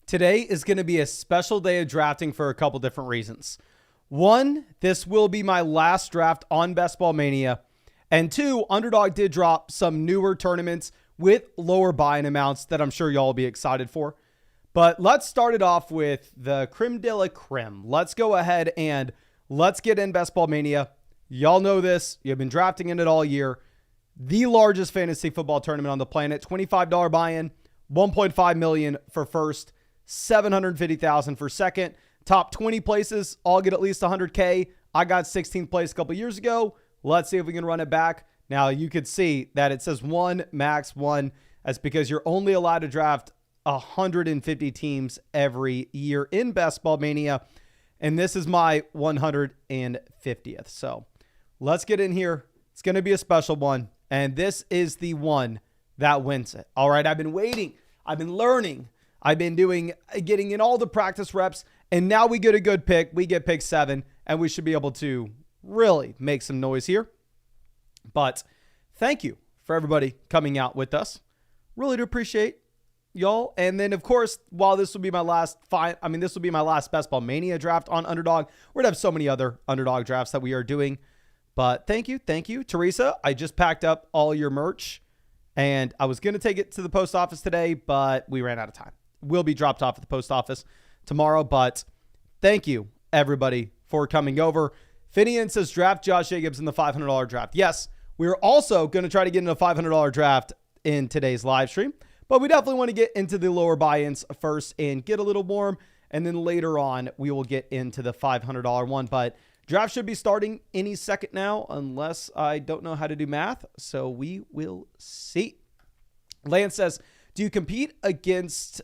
Today is going to be a special day of drafting for a couple different reasons. One, this will be my last draft on Best Ball Mania. And two, Underdog did drop some newer tournaments with lower buy-in amounts that I'm sure y'all will be excited for. But let's start it off with the creme de la creme. Let's go ahead and let's get in Best Ball Mania. Y'all know this. You've been drafting in it all year. The largest fantasy football tournament on the planet. $25 buy-in, $1.5 million for first, $750,000 for second. Top 20 places all get at least $100K. I got 16th place a couple years ago. Let's see if we can run it back. Now you could see that it says one, max one. That's because you're only allowed to draft 150 every year in Best Ball Mania. And this is my 150th. So let's get in here. It's going to be a special one. And this is the one that wins it. All right. I've been waiting. I've been learning. I've been getting in all the practice reps. And now we get a good pick. We get pick 7. And we should be able to really make some noise here. But thank you for everybody coming out with us. Really do appreciate y'all. And then, of course, while this will be my last this will be my last Best Ball Mania draft on Underdog. We're going to have so many other Underdog drafts that we are doing. But thank you. Thank you. Teresa, I just packed up all your merch. And I was going to take it to the post office today, but we ran out of time. Will be dropped off at the post office tomorrow. But thank you, everybody, for coming over. Finian says draft Josh Jacobs in the $500 draft. Yes, we're also going to try to get into a $500 draft in today's live stream. But we definitely want to get into the lower buy-ins first and get a little warm. And then later on, we will get into the $500 one. But draft should be starting any second now, unless I don't know how to do math. So we will see. Lance says, do you compete against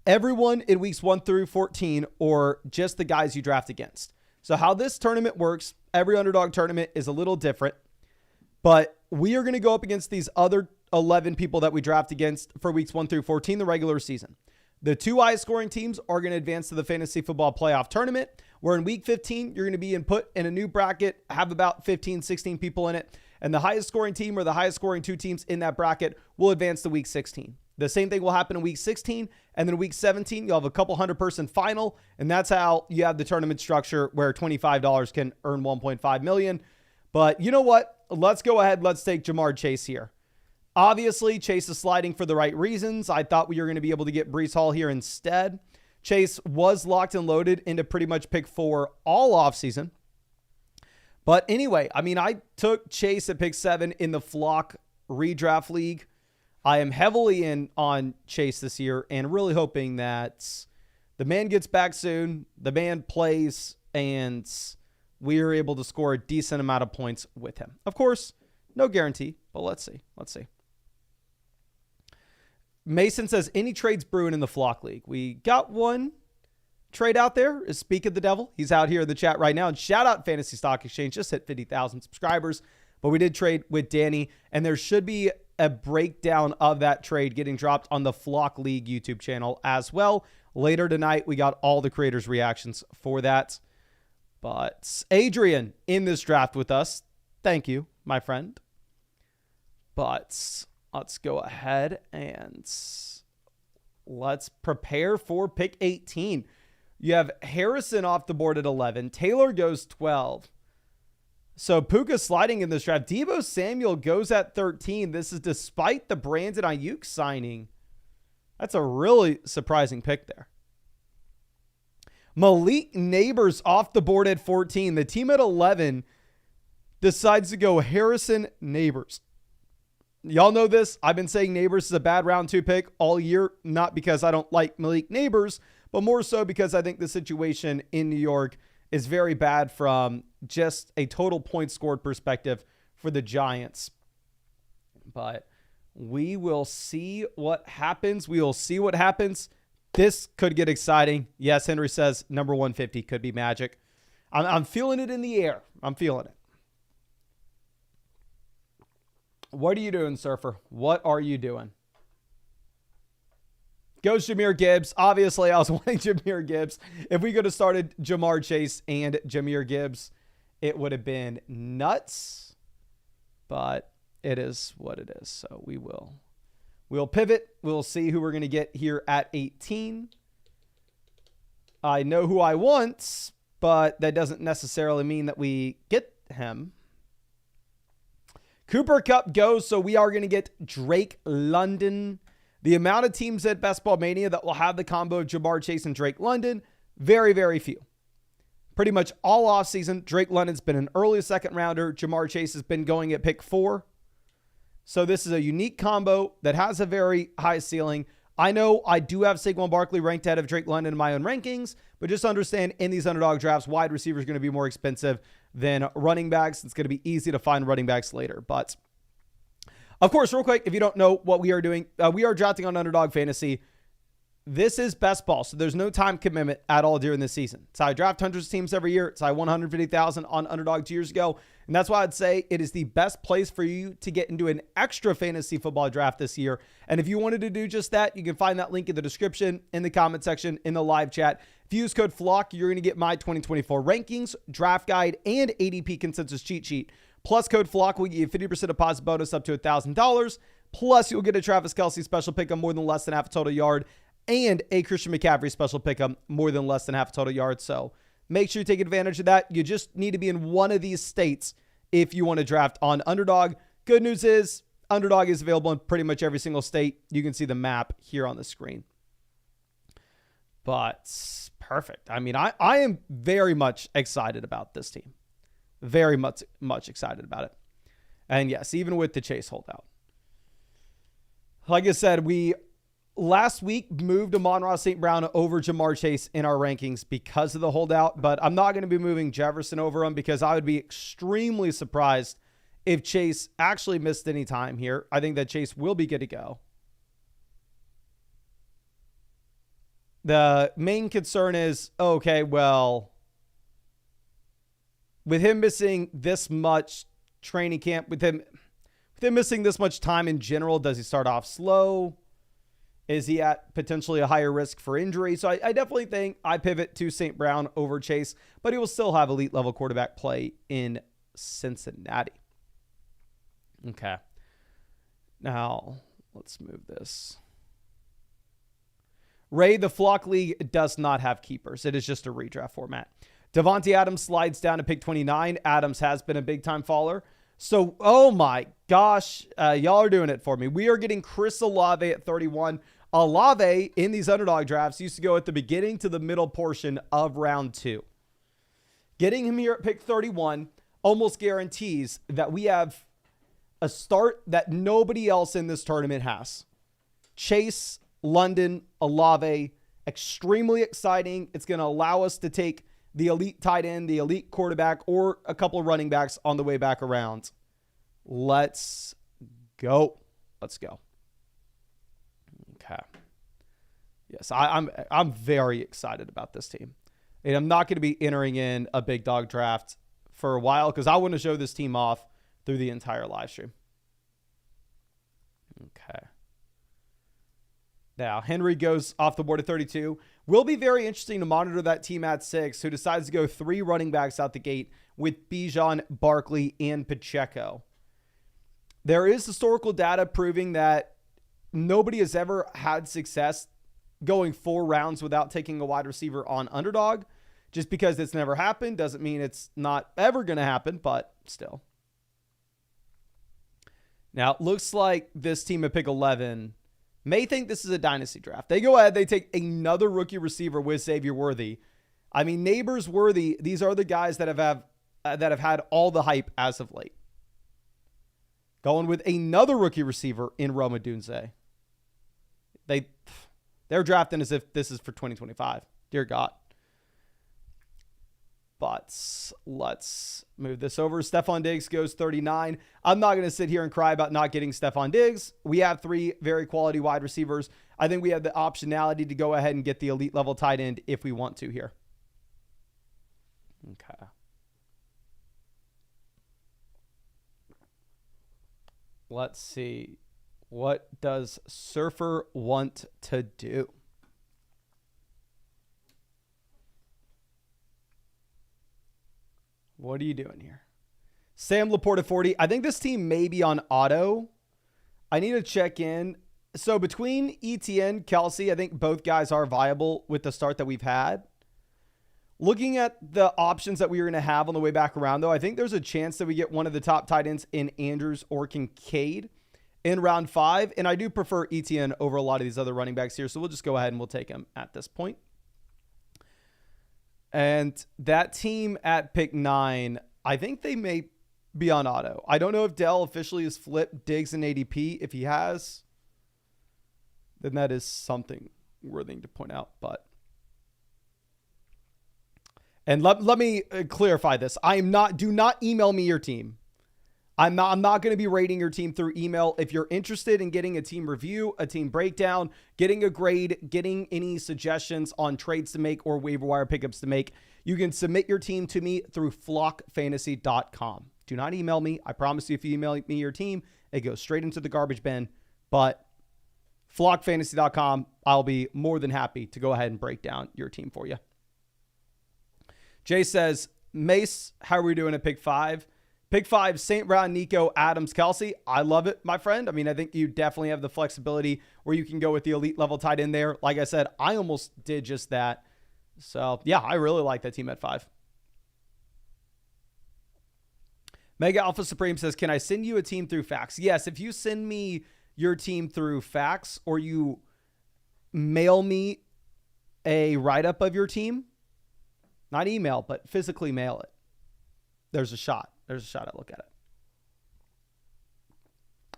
everyone in weeks 1 through 14 or just the guys you draft against? So how this tournament works, every Underdog tournament is a little different. But we are going to go up against these other 11 people that we draft against for weeks 1 through 14, the regular season. The 2 highest scoring teams are going to advance to the fantasy football playoff tournament, where in week 15, you're going to be put in a new bracket, have about 15, 16 people in it. And the highest scoring team or the highest scoring 2 teams in that bracket will advance to week 16. The same thing will happen in week 16. And then week 17, you'll have a couple 100-person final. And that's how you have the tournament structure where $25 can earn $1.5 million. But you know what? Let's go ahead. Let's take Jamar Chase here. Obviously, Chase is sliding for the right reasons. I thought we were going to be able to get Breece Hall here instead. Chase was locked and loaded into pretty much pick 4 all offseason. But anyway, I took Chase at pick 7 in the Flock redraft league. I am heavily in on Chase this year and really hoping that the man gets back soon, the man plays, and we are able to score a decent amount of points with him. Of course, no guarantee, but let's see. Mason says, any trades brewing in the Flock League? We got one trade out there. Is Speak of the Devil. He's out here in the chat right now. And shout out Fantasy Stock Exchange. Just hit 50,000 subscribers. But we did trade with Danny. And there should be a breakdown of that trade getting dropped on the Flock League YouTube channel as well. Later tonight, we got all the creators' reactions for that. But Adrian in this draft with us. Thank you, my friend. But let's go ahead and let's prepare for pick 18. You have Harrison off the board at 11. Taylor goes 12. So Puka sliding in this draft. Deebo Samuel goes at 13. This is despite the Brandon Ayuk signing. That's a really surprising pick there. Malik Neighbors off the board at 14. The team at 11 decides to go Harrison Neighbors. Y'all know this. I've been saying Neighbors is a bad round 2 pick all year, not because I don't like Malik Neighbors, but more so because I think the situation in New York is very bad from just a total point scored perspective for the Giants. But we will see what happens. This could get exciting. Yes, Henry says number 150 could be magic. I'm feeling it in the air. I'm feeling it. What are you doing, Surfer? What are you doing? Goes Jahmyr Gibbs. Obviously, I was wanting Jahmyr Gibbs. If we could have started Jamar Chase and Jahmyr Gibbs, it would have been nuts. But it is what it is. So we will We'll pivot. We'll see who we're going to get here at 18. I know who I want, but that doesn't necessarily mean that we get him. Cooper Kupp goes, so we are going to get Drake London. The amount of teams at Best Ball Mania that will have the combo of Ja'Marr Chase and Drake London, very, very few. Pretty much all offseason, Drake London's been an early second rounder. Ja'Marr Chase has been going at pick 4. So this is a unique combo that has a very high ceiling. I know I do have Saquon Barkley ranked ahead of Drake London in my own rankings, but just understand in these underdog drafts, wide receivers are going to be more expensive than running backs. It's going to be easy to find running backs later. But of course, real quick, if you don't know what we are doing, we are drafting on Underdog Fantasy. This is best ball, so there's no time commitment at all during this season. So I draft hundreds of teams every year. It's I 150,000 on Underdog 2 years ago, and that's why I'd say it is the best place for you to get into an extra fantasy football draft this year. And if you wanted to do just that, you can find that link in the description, in the comment section, in the live chat. If you use code FLOCK, you're going to get my 2024 rankings, draft guide, and ADP consensus cheat sheet. Plus, code FLOCK will give you a 50% deposit bonus up to $1,000. Plus, you'll get a Travis Kelce special pick on more than less than half a total yard, and a Christian McCaffrey special pick'em more than less than half a total yard. So make sure you take advantage of that. You just need to be in one of these states if you want to draft on Underdog. Good news is Underdog is available in pretty much every single state. You can see the map here on the screen. But perfect. I mean, I am very much excited about this team. Very much excited about it. And yes, even with the Chase holdout. Like I said, we last week moved Amon-Ra St. Brown over Ja'Marr Chase in our rankings because of the holdout, but I'm not going to be moving Jefferson over him because I would be extremely surprised if Chase actually missed any time here. I think that Chase will be good to go. The main concern is, okay, well, with him missing this much training camp, with him missing this much time in general, does he start off slow? Is he at potentially a higher risk for injury? So I definitely think I pivot to St. Brown over Chase, but he will still have elite level quarterback play in Cincinnati. Okay. Now, let's move this. Ray, the Flock League does not have keepers. It is just a redraft format. Devontae Adams slides down to pick 29. Adams has been a big-time faller. So, oh my gosh, y'all are doing it for me. We are getting Chris Olave at 31. Olave in these underdog drafts used to go at the beginning to the middle portion of round 2. Getting him here at pick 31 almost guarantees that we have a start that nobody else in this tournament has. Chase, London, Olave, extremely exciting. It's going to allow us to take the elite tight end, the elite quarterback, or a couple of running backs on the way back around. Let's go. Let's go. Okay. Yes, I'm very excited about this team. And I'm not going to be entering in a big dog draft for a while because I want to show this team off through the entire live stream. Okay. Now, Henry goes off the board at 32. Will be very interesting to monitor that team at 6 who decides to go 3 running backs out the gate with Bijan, Barkley, and Pacheco. There is historical data proving that nobody has ever had success going 4 rounds without taking a wide receiver on Underdog. Just because it's never happened doesn't mean it's not ever going to happen, but still. Now, it looks like this team at pick 11 may think this is a dynasty draft. They go ahead, they take another rookie receiver with Xavier Worthy. I mean, Neighbors, Worthy, these are the guys that have had all the hype as of late. Going with another rookie receiver in Rome Odunze. They're drafting as if this is for 2025. Dear God. But let's move this over. Stephon Diggs goes 39. I'm not going to sit here and cry about not getting Stephon Diggs. We have 3 very quality wide receivers. I think we have the optionality to go ahead and get the elite level tight end if we want to here. Okay. Let's see. What does Surfer want to do? What are you doing here? Sam Laporte at 40. I think this team may be on auto. I need to check in. So between ETN, Kelsey, I think both guys are viable with the start that we've had. Looking at the options that we were going to have on the way back around, though, I think there's a chance that we get one of the top tight ends in Andrews or Kincaid in round 5. And I do prefer ETN over a lot of these other running backs here. So we'll just go ahead and we'll take him at this point. And that team at pick 9, I think they may be on auto. I don't know if Dell officially has flipped Diggs and ADP. If he has, then that is something worthy to point out. But and let me clarify this. Do not email me your team. I'm not going to be rating your team through email. If you're interested in getting a team review, a team breakdown, getting a grade, getting any suggestions on trades to make or waiver wire pickups to make, you can submit your team to me through flockfantasy.com. Do not email me. I promise you, if you email me your team, it goes straight into the garbage bin. But flockfantasy.com, I'll be more than happy to go ahead and break down your team for you. Jay says, Mace, how are we doing at pick 5? Pick 5, St. Brown, Nico, Adams, Kelsey. I love it, my friend. I mean, I think you definitely have the flexibility where you can go with the elite level tight end there. Like I said, I almost did just that. So, yeah, I really like that team at 5. Mega Alpha Supreme says, can I send you a team through fax? Yes, if you send me your team through fax or you mail me a write-up of your team, not email, but physically mail it, there's a shot. There's a shot at look at it.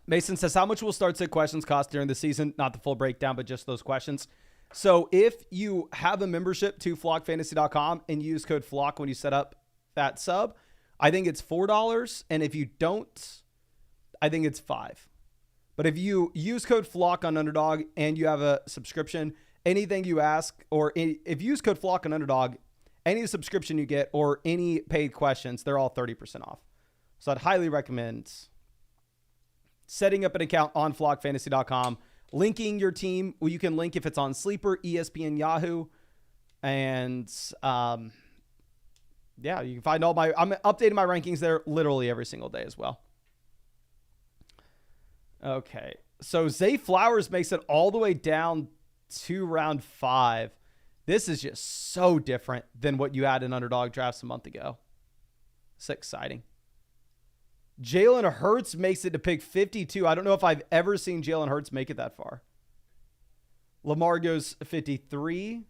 Mason says, how much will start sit questions cost during the season? Not the full breakdown, but just those questions. So if you have a membership to flockfantasy.com and use code FLOCK when you set up that sub, I think it's $4. And if you don't, I think it's $5. But if you use code FLOCK on Underdog and you have a subscription, anything you ask, or if you use code FLOCK on Underdog, any subscription you get or any paid questions, they're all 30% off. So I'd highly recommend setting up an account on flockfantasy.com, linking your team. Well, you can link if it's on Sleeper, ESPN, Yahoo. And yeah, you can find I'm updating my rankings there literally every single day as well. Okay. So Zay Flowers makes it all the way down to round 5. This is just so different than what you had in Underdog drafts a month ago. It's exciting. Jalen Hurts makes it to pick 52. I don't know if I've ever seen Jalen Hurts make it that far. Lamar goes 53.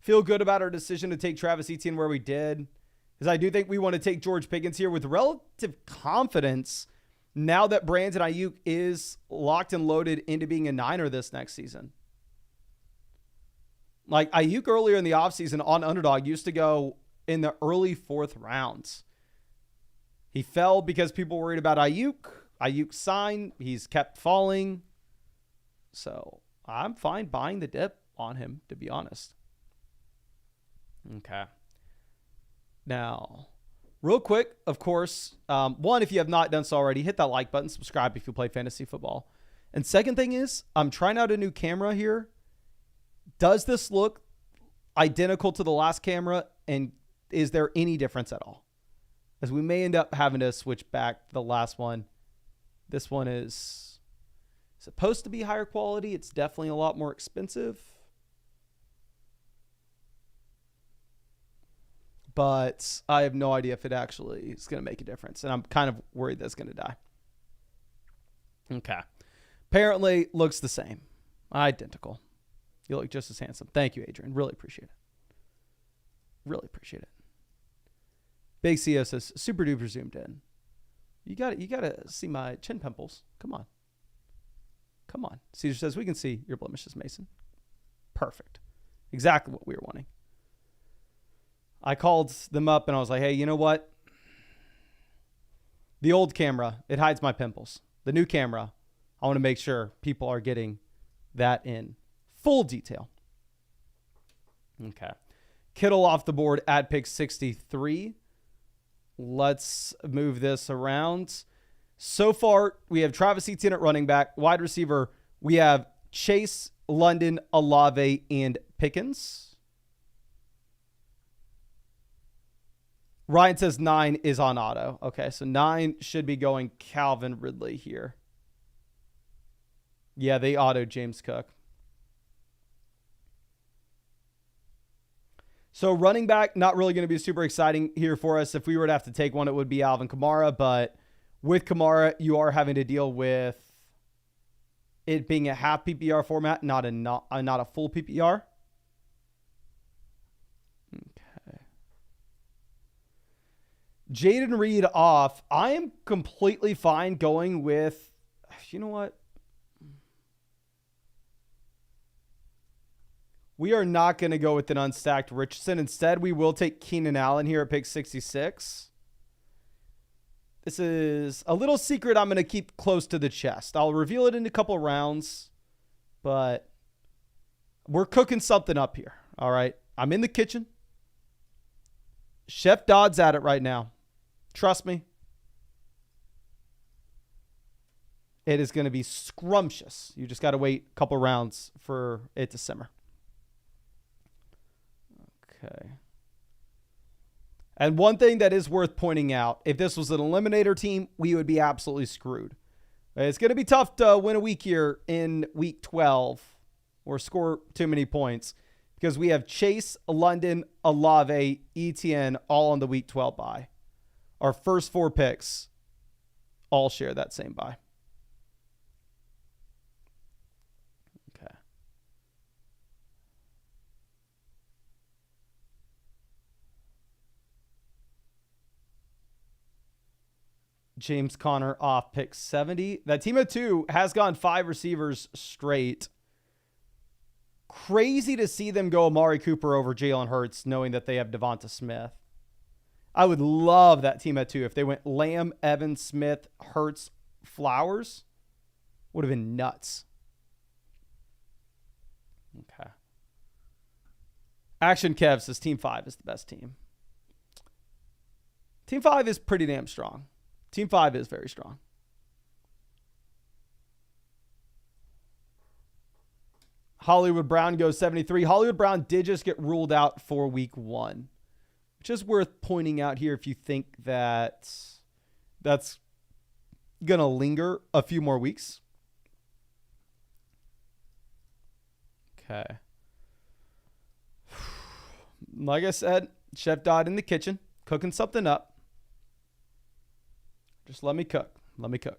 Feel good about our decision to take Travis Etienne where we did, because I do think we want to take George Pickens here with relative confidence now that Brandon Ayuk is locked and loaded into being a Niner this next season. Like Ayuk earlier in the offseason on Underdog used to go in the early 4th rounds. He fell because people worried about Ayuk. Ayuk signed. He's kept falling. So I'm fine buying the dip on him, to be honest. Okay. Now, real quick, of course, one, if you have not done so already, hit that like button, subscribe if you play fantasy football. And second thing is, I'm trying out a new camera here. Does this look identical to the last camera? And is there any difference at all? As we may end up having to switch back to the last one. This one is supposed to be higher quality. It's definitely a lot more expensive. But I have no idea if it actually is going to make a difference. And I'm kind of worried that it's going to die. Okay. Apparently looks the same. Identical. You look just as handsome. Thank you, Adrian. Really appreciate it. Really appreciate it. Big CEO says, super duper zoomed in. You got to see my chin pimples. Come on. Come on. Caesar says, we can see your blemishes, Mason. Perfect. Exactly what we were wanting. I called them up and I was like, hey, you know what? The old camera, it hides my pimples. The new camera, I want to make sure people are getting that in full detail. Okay. Kittle off the board at pick 63. Let's move this around. So far, we have Travis Etienne at running back. Wide receiver, we have Chase, London, Olave, and Pickens. Ryan says 9 is on auto. Okay, so 9 should be going Calvin Ridley here. Yeah, they auto James Cook. So running back, not really going to be super exciting here for us. If we were to have to take one, it would be Alvin Kamara. But with Kamara, you are having to deal with it being a half PPR format, not a full PPR. Okay. Jaden Reed off. I am completely fine going with, you know what? We are not going to go with an unstacked Richardson. Instead, we will take Keenan Allen here at pick 66. This is a little secret I'm going to keep close to the chest. I'll reveal it in a couple rounds, but we're cooking something up here. All right. I'm in the kitchen. Chef Dodd's at it right now. Trust me. It is going to be scrumptious. You just got to wait a couple rounds for it to simmer. Okay. And one thing that is worth pointing out, if this was an eliminator team, we would be absolutely screwed. It's going to be tough to win a week here in week 12 or score too many points because we have Chase, London, Olave, Etienne all on the week 12 bye. Our first 4 picks all share that same bye. Okay. James Conner off pick 70. That team of 2 has gone 5 receivers straight. Crazy to see them go Amari Cooper over Jalen Hurts, knowing that they have Devonta Smith. I would love that team at 2 if they went Lamb, Evans, Smith, Hurts, Flowers. Would have been nuts. Okay. Action Kev says Team 5 is the best team. Team 5 is pretty damn strong. Team 5 is very strong. Hollywood Brown goes 73. Hollywood Brown did just get ruled out for week 1, which is worth pointing out here if you think that that's going to linger a few more weeks. Okay. Like I said, Chef Dodd in the kitchen, cooking something up. Just let me cook. Let me cook.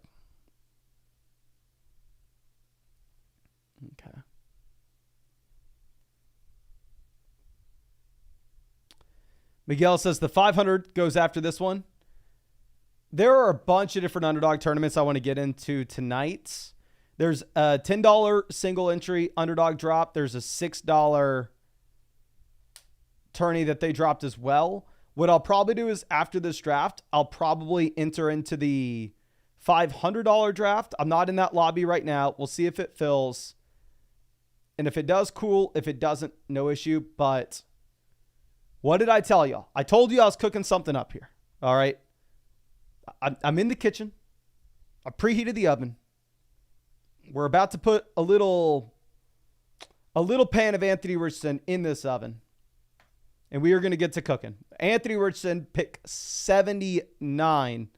Okay. Miguel says the 500 goes after this one. There are a bunch of different underdog tournaments I want to get into tonight. There's a $10 single entry underdog drop. There's a $6 tourney that they dropped as well. What I'll probably do is after this draft, I'll probably enter into the $500 draft. I'm not in that lobby right now. We'll see if it fills. And if it does, cool. If it doesn't, no issue. But what did I tell y'all? I told you I was cooking something up here. All right. I'm in the kitchen. I preheated the oven. We're about to put a little pan of Anthony Richardson in this oven. And we are going to get to cooking. Anthony Richardson, pick 79.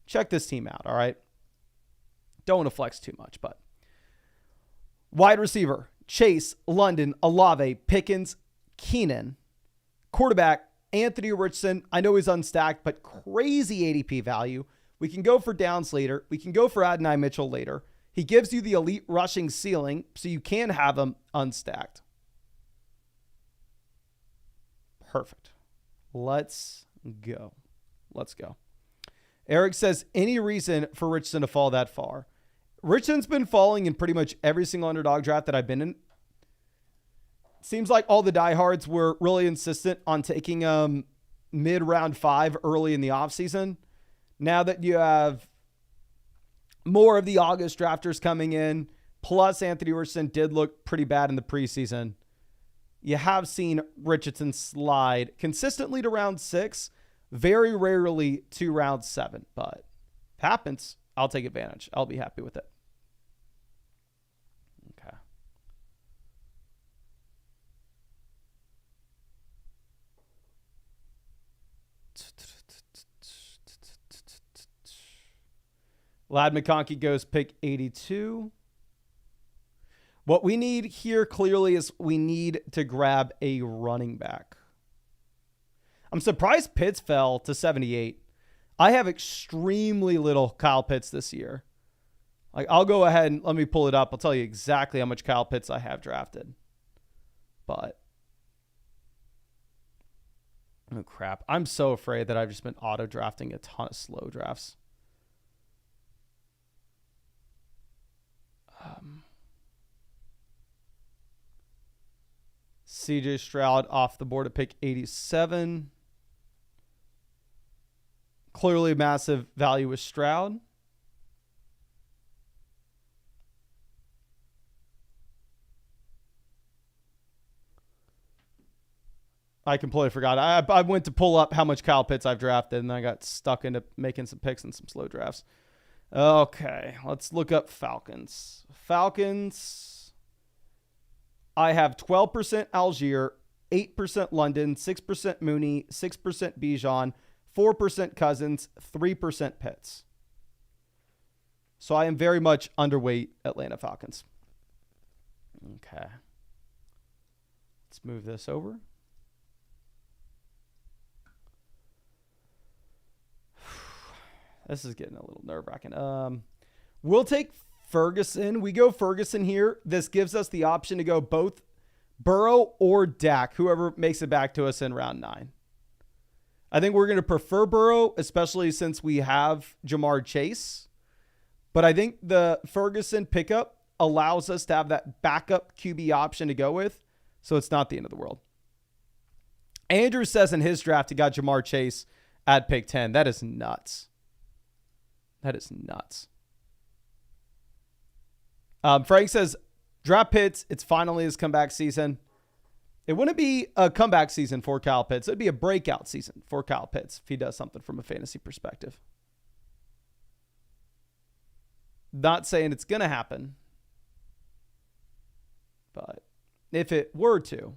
Check this team out, all right? Don't want to flex too much, but. Wide receiver, Chase, London, Olave, Pickens, Keenan. Quarterback, Anthony Richardson. I know he's unstacked, but crazy ADP value. We can go for Downs later. We can go for Adonai Mitchell later. He gives you the elite rushing ceiling, so you can have him unstacked. Perfect. Let's go. Let's go. Eric says, any reason for Richardson to fall that far? Richardson's been falling in pretty much every single underdog draft that I've been in. Seems like all the diehards were really insistent on taking mid-round 5 early in the offseason. Now that you have more of the August drafters coming in, plus Anthony Richardson did look pretty bad in the preseason, you have seen Richardson slide consistently to round 6, very rarely to round 7, but if it happens, I'll take advantage. I'll be happy with it. Okay. Lad McConkey goes pick 82. What we need here clearly is we need to grab a running back. I'm surprised Pitts fell to 78. I have extremely little Kyle Pitts this year. Like, I'll go ahead and let me pull it up. I'll tell you exactly how much Kyle Pitts I have drafted. But, oh crap. I'm so afraid that I've just been auto-drafting a ton of slow drafts. CJ Stroud off the board at pick 87. Clearly massive value with Stroud. I completely forgot. I went to pull up how much Kyle Pitts I've drafted, and I got stuck into making some picks and some slow drafts. Okay, let's look up Falcons. Falcons, I have 12% Algier, 8% London, 6% Mooney, 6% Bijan, 4% Cousins, 3% Pitts. So I am very much underweight Atlanta Falcons. Okay. Let's move this over. This is getting a little nerve-wracking. We'll take Ferguson. We go Ferguson here. This gives us the option to go both Burrow or Dak, whoever makes it back to us in round 9. I think we're going to prefer Burrow, especially since we have Jamar Chase. But I think the Ferguson pickup allows us to have that backup QB option to go with, so it's not the end of the world. Andrew says in his draft he got Jamar Chase at pick 10. That is nuts. That is nuts. Frank says, draft Pitts. It's finally his comeback season. It wouldn't be a comeback season for Kyle Pitts. It'd be a breakout season for Kyle Pitts if he does something from a fantasy perspective. Not saying it's going to happen. But if it were to,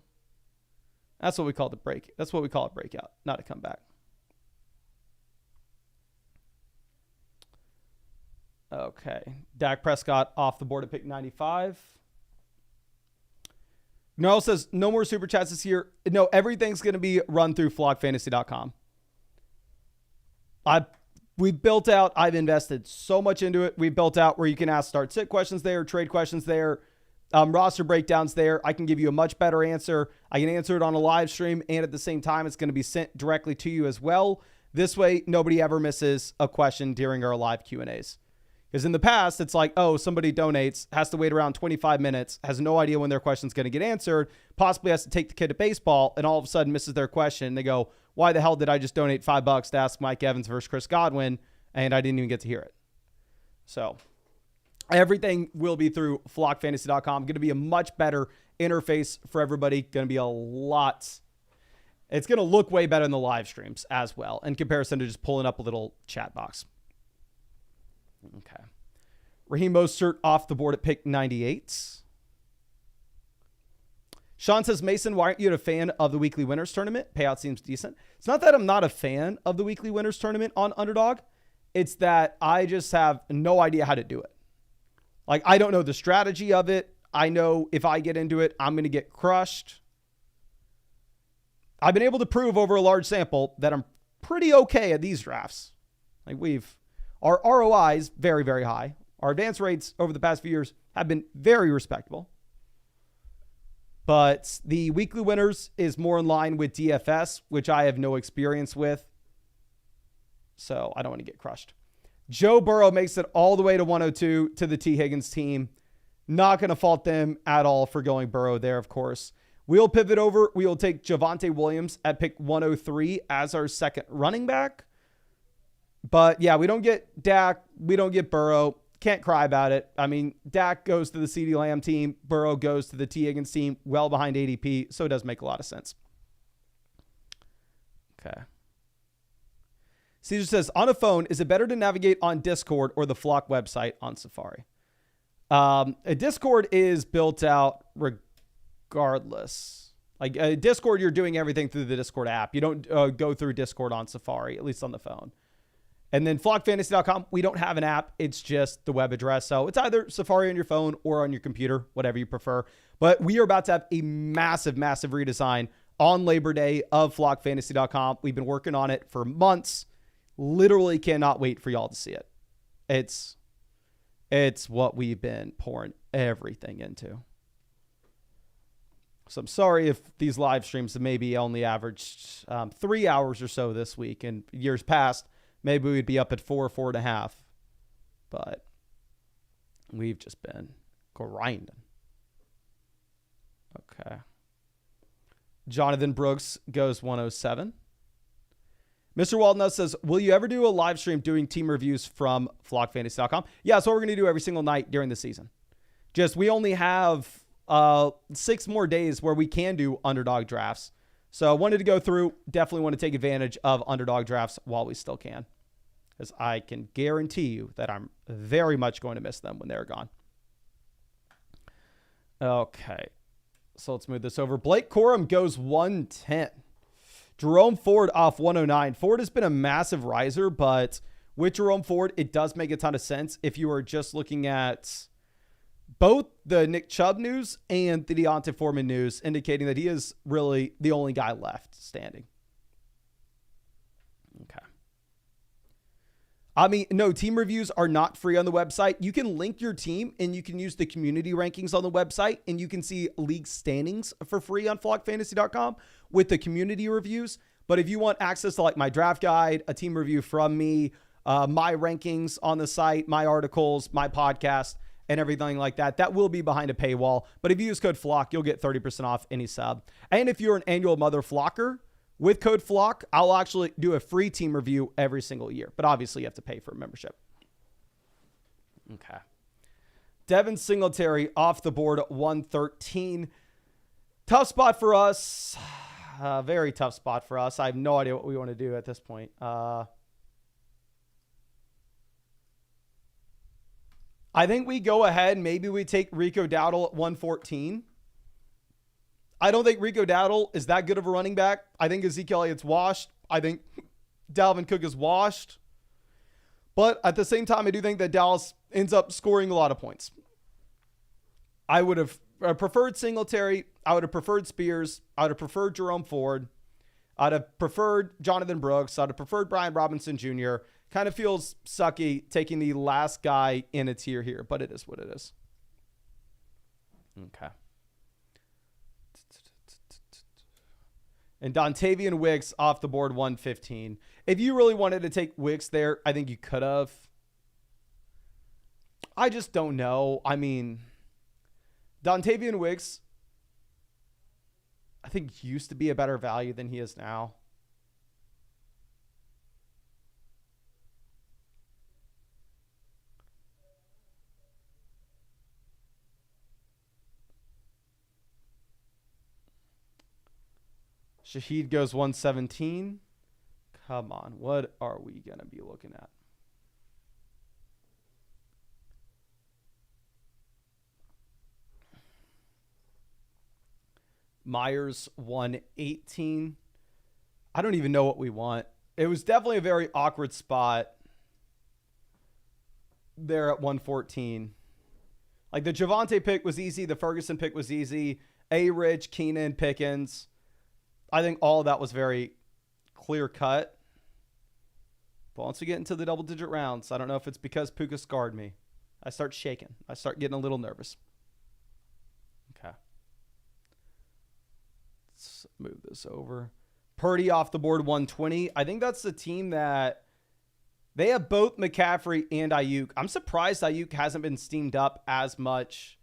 that's what we call the break. That's what we call a breakout, not a comeback. Okay. Dak Prescott off the board at pick 95. Gnarl says, no more super chats this year. No, everything's going to be run through flockfantasy.com. I've invested so much into it. We built out where you can ask start sit questions there, trade questions there, roster breakdowns there. I can give you a much better answer. I can answer it on a live stream, and at the same time, it's going to be sent directly to you as well. This way, nobody ever misses a question during our live Q&As. Because in the past, it's like, oh, somebody donates, has to wait around 25 minutes, has no idea when their question's going to get answered, possibly has to take the kid to baseball, and all of a sudden misses their question. They go, why the hell did I just donate $5 to ask Mike Evans versus Chris Godwin, and I didn't even get to hear it? So everything will be through flockfantasy.com. Going to be a much better interface for everybody. Going to be a lot. It's going to look way better in the live streams as well in comparison to just pulling up a little chat box. Okay. Raheem Mostert off the board at pick 98. Sean says, Mason, why aren't you a fan of the weekly winners tournament? Payout seems decent. It's not that I'm not a fan of the weekly winners tournament on Underdog. It's that I just have no idea how to do it. Like, I don't know the strategy of it. I know if I get into it, I'm going to get crushed. I've been able to prove over a large sample that I'm pretty okay at these drafts. Like, our ROI is very, very high. Our advance rates over the past few years have been very respectable. But the weekly winners is more in line with DFS, which I have no experience with. So I don't want to get crushed. Joe Burrow makes it all the way to 102 to the T. Higgins team. Not going to fault them at all for going Burrow there, of course. We'll pivot over. We will take Javonte Williams at pick 103 as our second running back. But yeah, we don't get Dak. We don't get Burrow. Can't cry about it. I mean, Dak goes to the CeeDee Lamb team. Burrow goes to the T. Higgins team, well behind ADP. So it does make a lot of sense. Okay. Caesar says, on a phone, is it better to navigate on Discord or the Flock website on Safari? A Discord is built out regardless. Like Discord, you're doing everything through the Discord app. You don't go through Discord on Safari, at least on the phone. And then flockfantasy.com, we don't have an app. It's just the web address. So it's either Safari on your phone or on your computer, whatever you prefer. But we are about to have a massive, massive redesign on Labor Day of flockfantasy.com. We've been working on it for months. Literally cannot wait for y'all to see it. It's what we've been pouring everything into. So I'm sorry if these live streams have maybe only averaged 3 hours or so this week. In years past, maybe we'd be up at 4.5. But we've just been grinding. Okay. Jonathan Brooks goes 107. Mr. Waldnut says, will you ever do a live stream doing team reviews from flockfantasy.com? Yeah, that's what we're going to do every single night during the season. Just we only have 6 more days where we can do underdog drafts. So I wanted to go through, definitely want to take advantage of underdog drafts while we still can. Because I can guarantee you that I'm very much going to miss them when they're gone. Okay. So let's move this over. Blake Corum goes 110. Jerome Ford off 109. Ford has been a massive riser, but with Jerome Ford, it does make a ton of sense if you are just looking at both the Nick Chubb news and the Deontay Foreman news, indicating that he is really the only guy left standing. Okay. I mean, no, team reviews are not free on the website. You can link your team and you can use the community rankings on the website and you can see league standings for free on flockfantasy.com with the community reviews. But if you want access to like my draft guide, a team review from me, my rankings on the site, my articles, my podcast, and everything like that, that will be behind a paywall. But if you use code FLOCK, you'll get 30% off any sub. And if you're an annual mother flocker, with code FLOCK, I'll actually do a free team review every single year. But obviously, you have to pay for a membership. Okay. Devin Singletary off the board at 113. Tough spot for us. Very tough spot for us. I have no idea what we want to do at this point. I think we go ahead. Maybe we take Rico Dowdle at 114. I don't think Rico Dowdle is that good of a running back. I think Ezekiel Elliott's washed. I think Dalvin Cook is washed. But at the same time, I do think that Dallas ends up scoring a lot of points. I would have preferred Singletary. I would have preferred Spears. I would have preferred Jerome Ford. I'd have preferred Jonathan Brooks. I'd have preferred Brian Robinson Jr. Kind of feels sucky taking the last guy in a tier here, but it is what it is. Okay. And Dontavian Wicks off the board 115. If you really wanted to take Wicks there, I think you could have. I just don't know. I mean, Dontavian Wicks, I think used to be a better value than he is now. Shaheed goes 117. Come on. What are we going to be looking at? Myers 118. I don't even know what we want. It was definitely a very awkward spot there at 114. Like the Javonte pick was easy. The Ferguson pick was easy. A-Rich, Keenan, Pickens. I think all of that was very clear cut. But once we get into the double-digit rounds, I don't know if it's because Puka scarred me. I start shaking. I start getting a little nervous. Okay. Let's move this over. Purdy off the board 120. I think that's the team that they have both McCaffrey and Ayuk. I'm surprised Ayuk hasn't been steamed up as much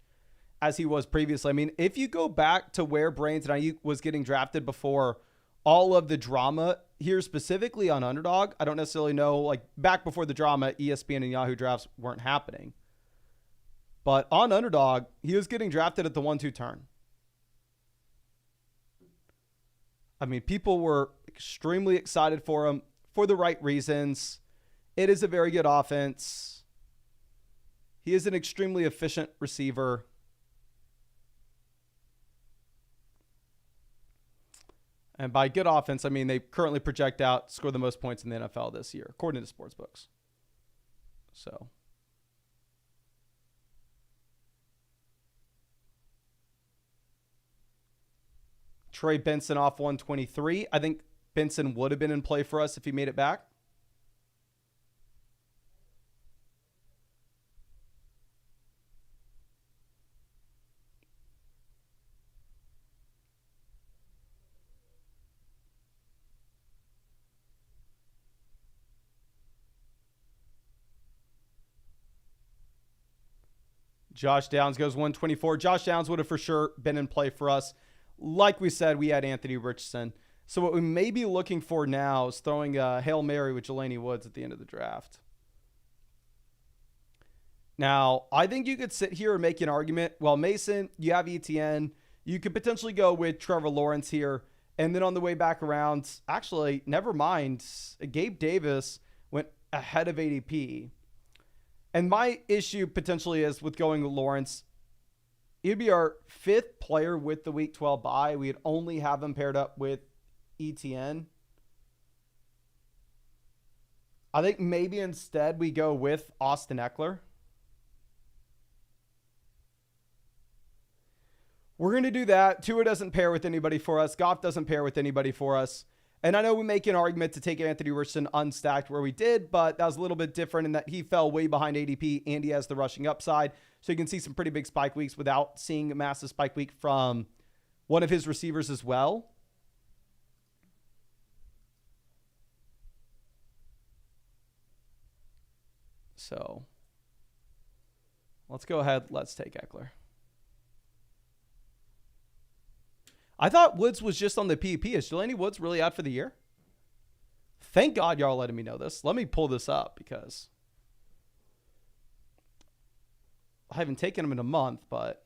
as he was previously. I mean, if you go back to where Brandon Ayuk was getting drafted before all of the drama here, specifically on Underdog, I don't necessarily know, like back before the drama, ESPN and Yahoo drafts weren't happening. But on Underdog, he was getting drafted at the 1-2 turn. I mean, people were extremely excited for him for the right reasons. It is a very good offense. He is an extremely efficient receiver. And by good offense, I mean they currently project out score the most points in the NFL this year, according to sportsbooks. So Trey Benson off 123. I think Benson would have been in play for us if he made it back. Josh Downs goes 124. Josh Downs would have for sure been in play for us. Like we said, we had Anthony Richardson. So what we may be looking for now is throwing a Hail Mary with Jelani Woods at the end of the draft. Now, I think you could sit here and make an argument. Well, Mason, you have ETN. You could potentially go with Trevor Lawrence here. And then on the way back around, actually, never mind. Gabe Davis went ahead of ADP. And my issue potentially is with going with Lawrence. He'd be our 5th player with the Week 12 bye. We'd only have him paired up with ETN. I think maybe instead we go with Austin Eckler. We're going to do that. Tua doesn't pair with anybody for us. Goff doesn't pair with anybody for us. And I know we make an argument to take Anthony Richardson unstacked where we did, but that was a little bit different in that he fell way behind ADP and he has the rushing upside. So you can see some pretty big spike weeks without seeing a massive spike week from one of his receivers as well. So let's go ahead. Let's take Eckler. I thought Woods was just on the PEP. Is Jelani Woods really out for the year? Thank God y'all letting me know this. Let me pull this up because I haven't taken him in a month, but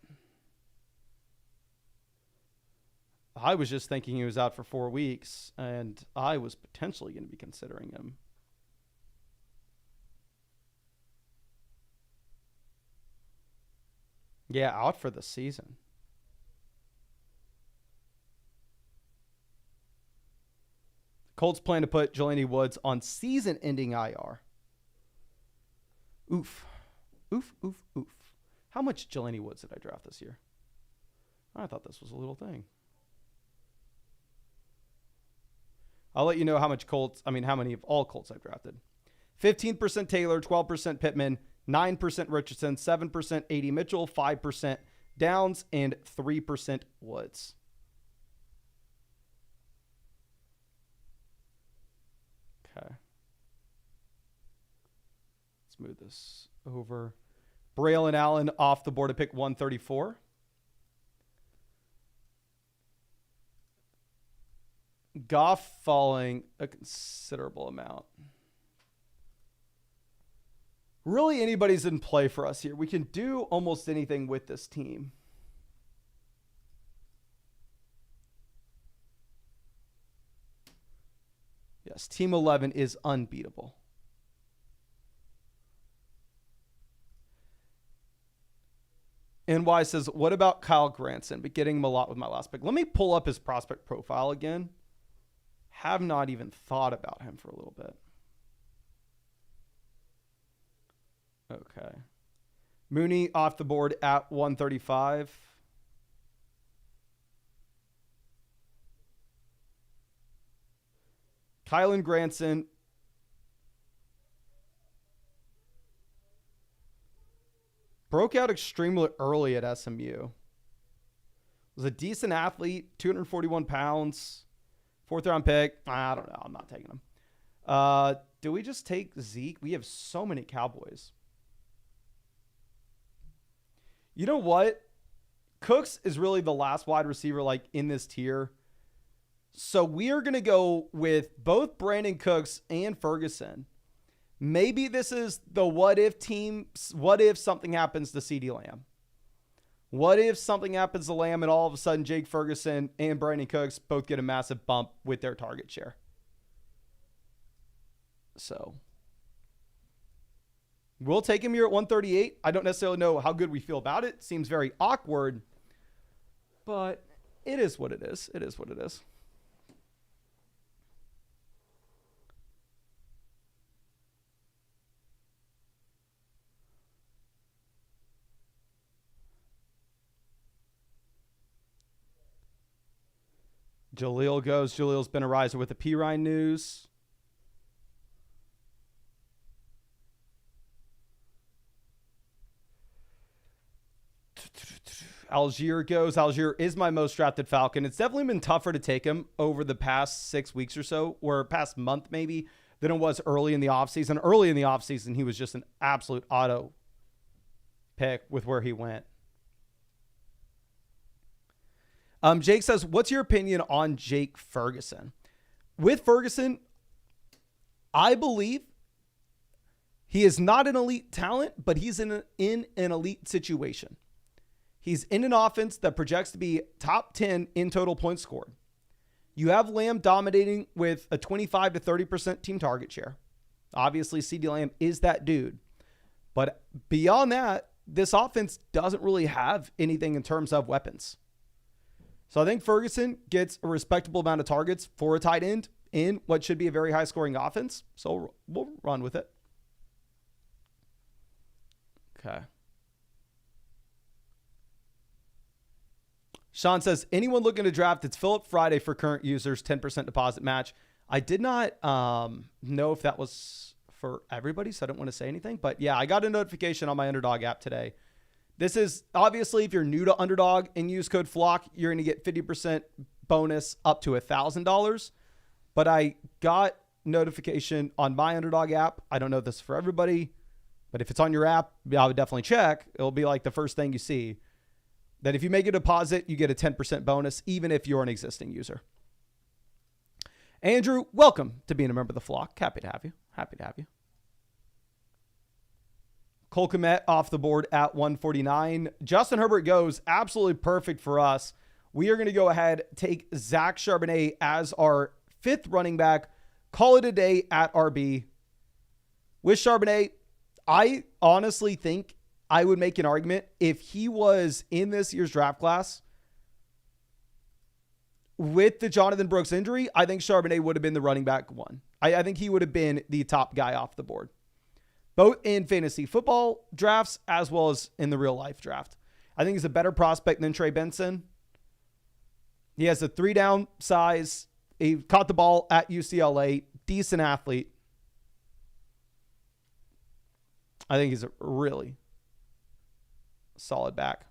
I was just thinking he was out for 4 weeks, and I was potentially going to be considering him. Yeah, out for the season. Colts plan to put Jelani Woods on season-ending IR. Oof. Oof, oof, oof. How much Jelani Woods did I draft this year? I thought this was a little thing. I'll let you know how many of all Colts I've drafted. 15% Taylor, 12% Pittman, 9% Richardson, 7% A.D. Mitchell, 5% Downs, and 3% Woods. Okay. Let's move this over. Braylon Allen off the board to pick 134. Goff falling a considerable amount. Really, anybody's in play for us here. We can do almost anything with this team. Yes, Team 11 is unbeatable. NY says, what about Kyle Granson? But getting him a lot with my last pick. Let me pull up his prospect profile again. Have not even thought about him for a little bit. Okay. Mooney off the board at 135. Kylan Granson. Broke out extremely early at SMU. Was a decent athlete, 241 pounds, 4th round pick. I don't know. I'm not taking him. Do we just take Zeke? We have so many Cowboys. You know what? Cooks is really the last wide receiver like in this tier. So we are going to go with both Brandon Cooks and Ferguson. Maybe this is the what if team. What if something happens to CeeDee Lamb? What if something happens to Lamb and all of a sudden Jake Ferguson and Brandon Cooks both get a massive bump with their target share? So we'll take him here at 138. I don't necessarily know how good we feel about it. Seems very awkward, but it is what it is. It is what it is. Jaleel goes. Jaleel's been a riser with the Pirine news. Algier goes. Algier is my most drafted Falcon. It's definitely been tougher to take him over the past 6 weeks or so, or past month maybe, than it was early in the offseason. Early in the offseason, he was just an absolute auto pick with where he went. Jake says, what's your opinion on Jake Ferguson? With Ferguson, I believe he is not an elite talent, but he's in an elite situation. He's in an offense that projects to be top 10 in total points scored. You have Lamb dominating with a 25 to 30% team target share. Obviously, CeeDee Lamb is that dude. But beyond that, this offense doesn't really have anything in terms of weapons. So I think Ferguson gets a respectable amount of targets for a tight end in what should be a very high-scoring offense. So we'll run with it. Okay. Sean says, anyone looking to draft, it's Philip Friday for current users, 10% deposit match. I did not know if that was for everybody, so I don't want to say anything. But yeah, I got a notification on my Underdog app today. This is obviously, if you're new to Underdog and use code FLOCK, you're going to get 50% bonus up to $1,000. But I got notification on my Underdog app. I don't know if this is for everybody, but if it's on your app, I would definitely check. It'll be like the first thing you see. That if you make a deposit, you get a 10% bonus, even if you're an existing user. Andrew, welcome to being a member of the flock. Happy to have you. Happy to have you. Cole Kmet off the board at 149. Justin Herbert goes. Absolutely perfect for us. We are going to go ahead, take Zach Charbonnet as our 5th running back. Call it a day at RB. With Charbonnet, I honestly think I would make an argument if he was in this year's draft class with the Jonathan Brooks injury. I think Charbonnet would have been the running back one. I think he would have been the top guy off the board, both in fantasy football drafts as well as in the real life draft. I think he's a better prospect than Trey Benson. He has a 3-down size. He caught the ball at UCLA. Decent athlete. I think he's a really solid back.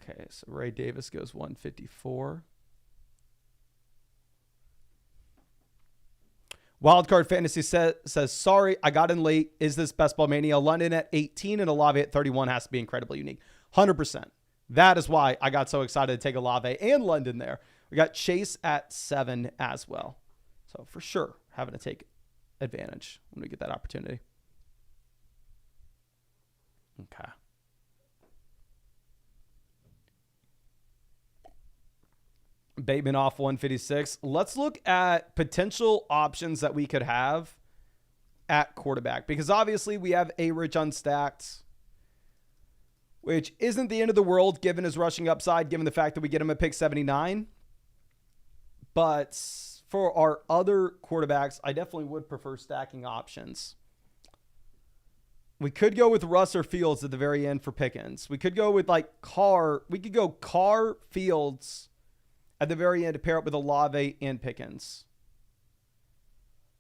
Okay, so Ray Davis goes 154. Wildcard Fantasy says, sorry, I got in late. Is this Best Ball Mania? London at 18 and Olave at 31 has to be incredibly unique. 100%. That is why I got so excited to take Olave and London there. We got Chase at 7 as well. So for sure, having to take advantage when we get that opportunity. Okay. Bateman off 156. Let's look at potential options that we could have at quarterback, because obviously we have A-Rich unstacked, which isn't the end of the world given his rushing upside, given the fact that we get him at pick 79. But for our other quarterbacks, I definitely would prefer stacking options. We could go with Russ or Fields at the very end for Pickens. We could go with like Carr. We could go Carr, Fields at the very end to pair up with Olave and Pickens.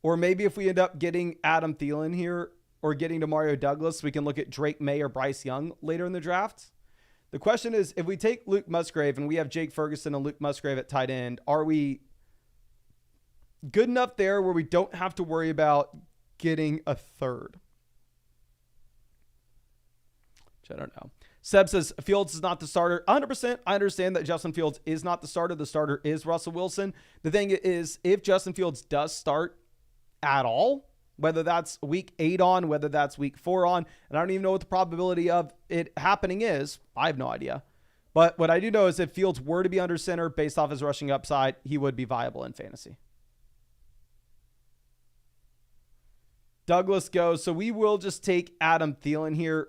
Or maybe if we end up getting Adam Thielen here or getting to Mario Douglas, we can look at Drake May or Bryce Young later in the draft. The question is, if we take Luke Musgrave and we have Jake Ferguson and Luke Musgrave at tight end, are we good enough there where we don't have to worry about getting a third? Which I don't know. Seb says Fields is not the starter. 100%. I understand that Justin Fields is not the starter. The starter is Russell Wilson. The thing is, if Justin Fields does start at all, whether that's week 8 on, whether that's week 4 on, and I don't even know what the probability of it happening is. I have no idea. But what I do know is if Fields were to be under center based off his rushing upside, he would be viable in fantasy. Douglas goes. So we will just take Adam Thielen here.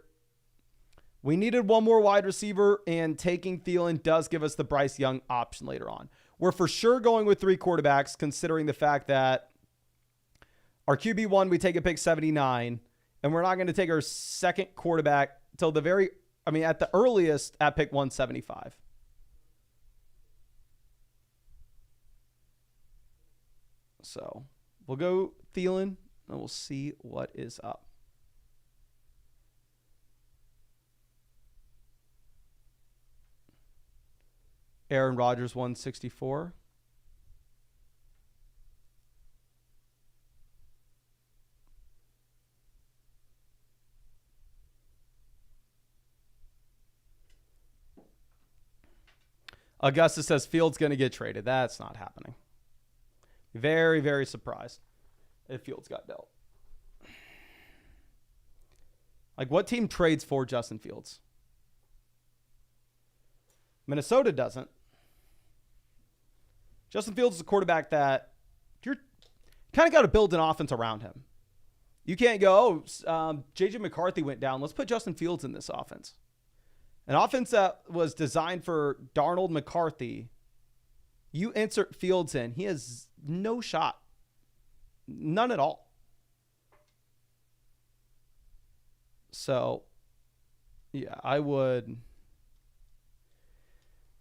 We needed one more wide receiver, and taking Thielen does give us the Bryce Young option later on. We're for sure going with 3 quarterbacks, considering the fact that our QB1, we take a pick 79, and we're not going to take our second quarterback till the very I mean, at the earliest, at pick 175. So we'll go Thielen, and we'll see what is up. Aaron Rodgers, 164. Augustus says Fields going to get traded. That's not happening. Very, very surprised if Fields got dealt. Like, what team trades for Justin Fields? Minnesota doesn't. Justin Fields is a quarterback that you're kind of got to build an offense around him. You can't go, J.J. McCarthy went down. Let's put Justin Fields in this offense. An offense that was designed for Darnold, McCarthy, you insert Fields in, he has no shot. None at all. So, yeah, I would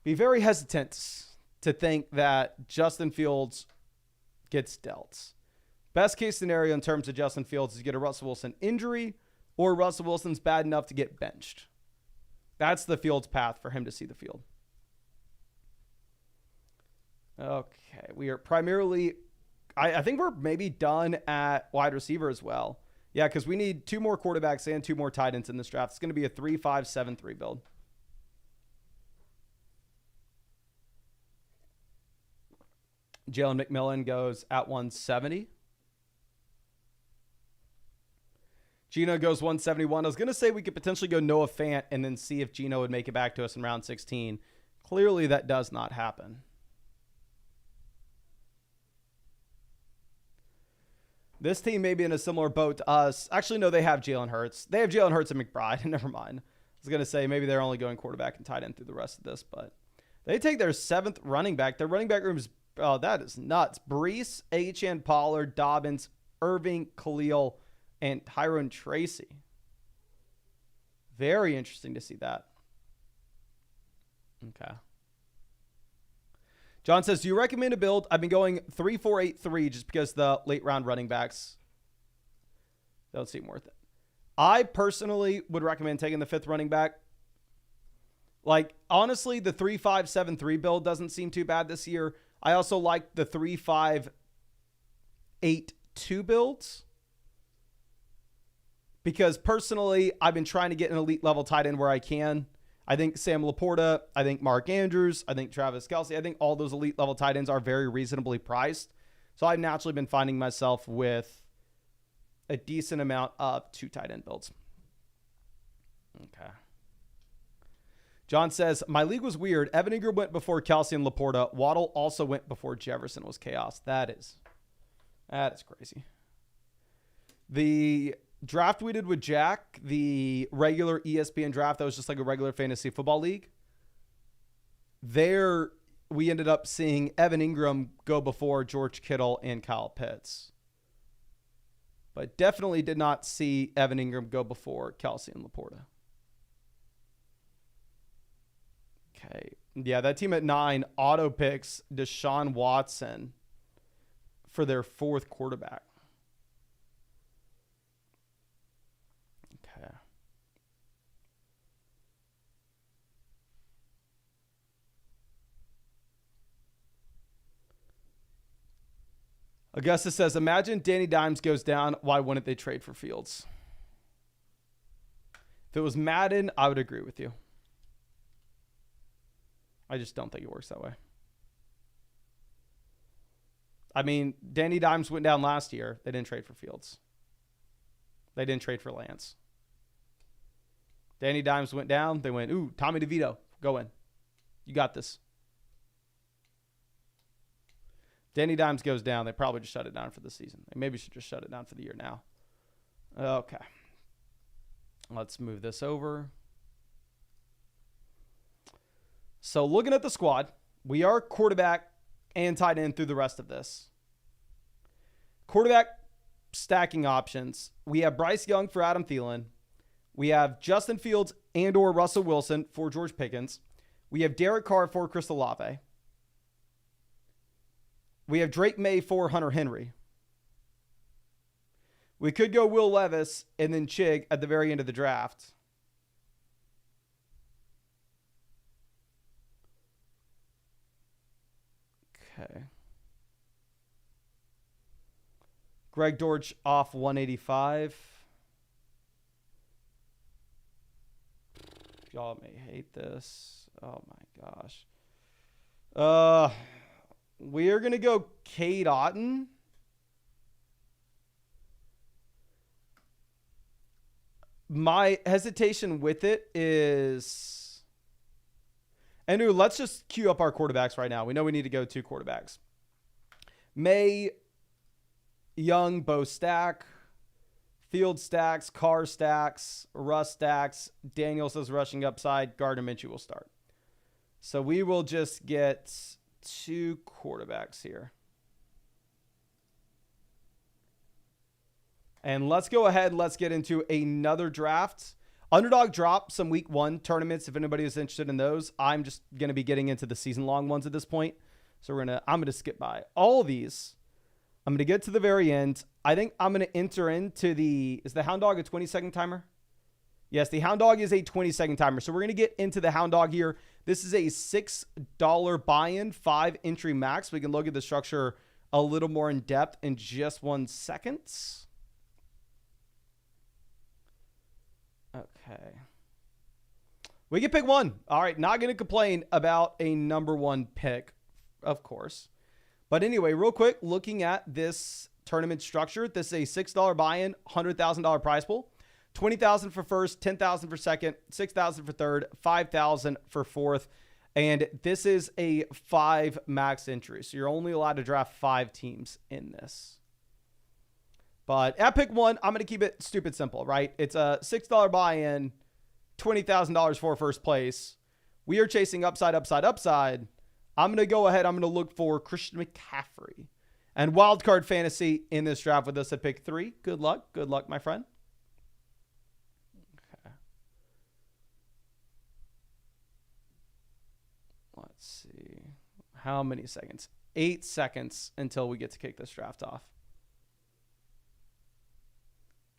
be very hesitant to think that Justin Fields gets dealt. Best case scenario in terms of Justin Fields is you get a Russell Wilson injury or Russell Wilson's bad enough to get benched. That's the Fields path for him to see the field. Okay, we are primarily, I think we're maybe done at wide receiver as well. Yeah, because we need 2 more quarterbacks and 2 more tight ends in this draft. It's going to be a 3-5-7-3 build. Jalen McMillan goes at 170. Gino goes 171. I was going to say we could potentially go Noah Fant and then see if Gino would make it back to us in round 16. Clearly, that does not happen. This team may be in a similar boat to us. Actually, no, they have Jalen Hurts. They have Jalen Hurts and McBride. Never mind. I was going to say maybe they're only going quarterback and tight end through the rest of this, but they take their 7th running back. Their running back room is, oh, that is nuts. Brees, Achane, Pollard, Dobbins, Irving, Khalil, and Tyrone Tracy. Very interesting to see that. Okay. John says, do you recommend a build? I've been going 3-4-8-3 just because the late round running backs don't seem worth it. I personally would recommend taking the 5th running back. Like, honestly, the 3-5-7-3 build doesn't seem too bad this year. I also like the 3-5-8-2 builds. Because personally, I've been trying to get an elite level tight end where I can. I think Sam Laporta, I think Mark Andrews, I think Travis Kelce, I think all those elite level tight ends are very reasonably priced. So I've naturally been finding myself with a decent amount of 2 tight end builds. Okay. John says, my league was weird. Evan Ingram went before Kelce and Laporta. Waddle also went before Jefferson. Was chaos. That is crazy. The draft we did with Jack, the regular ESPN draft, that was just like a regular fantasy football league. There, we ended up seeing Evan Ingram go before George Kittle and Kyle Pitts. But definitely did not see Evan Ingram go before Kelce and Laporta. Okay. Yeah, that team at 9 auto picks Deshaun Watson for their 4th quarterback. Okay. Augustus says, imagine Danny Dimes goes down. Why wouldn't they trade for Fields? If it was Madden, I would agree with you. I just don't think it works that way. I mean, Danny Dimes went down last year. They didn't trade for Fields. They didn't trade for Lance. Danny Dimes went down. They went, ooh, Tommy DeVito, go in. You got this. Danny Dimes goes down. They probably just shut it down for the season. They maybe should just shut it down for the year now. Okay. Let's move this over. So looking at the squad, we are quarterback and tight end through the rest of this. Quarterback stacking options. We have Bryce Young for Adam Thielen. We have Justin Fields and or Russell Wilson for George Pickens. We have Derek Carr for Chris Olave. We have Drake May for Hunter Henry. We could go Will Levis and then Chig at the very end of the draft. Okay. Greg Dortch off 185. Y'all may hate this. Oh my gosh. We are going to go Cade Otton. My hesitation with it is... Anu, let's just queue up our quarterbacks right now. We know we need to go 2 quarterbacks. May, Young, Bo Stack, Field stacks, Carr stacks, Russ stacks, Daniel says rushing upside, Gardner Minshew will start. So we will just get 2 quarterbacks here. And let's go ahead. Let's get into another draft. Underdog dropped some week 1 tournaments. If anybody is interested in those, I'm just going to be getting into the season long ones at this point. So I'm going to skip by all of these. I'm going to get to the very end. I think I'm going to enter into is the Hound Dog a 20-second timer? Yes, the Hound Dog is a 20-second timer. So we're going to get into the Hound Dog here. This is a $6 buy-in, 5 entry max. We can look at the structure a little more in depth in just 1 second. Okay. We can pick one. All right. Not going to complain about a number 1 pick, of course. But anyway, real quick, looking at this tournament structure, this is a $6 buy-in, $100,000 prize pool, $20,000 for first, $10,000 for second, $6,000 for third, $5,000 for fourth. And this is a 5 max entry. So you're only allowed to draft 5 teams in this. But at pick 1, I'm going to keep it stupid simple, right? It's a $6 buy-in, $20,000 for first place. We are chasing upside, upside, upside. I'm going to go ahead. I'm going to look for Christian McCaffrey and wildcard fantasy in this draft with us at pick 3. Good luck. Good luck, my friend. Okay. Let's see. How many seconds? 8 seconds until we get to kick this draft off.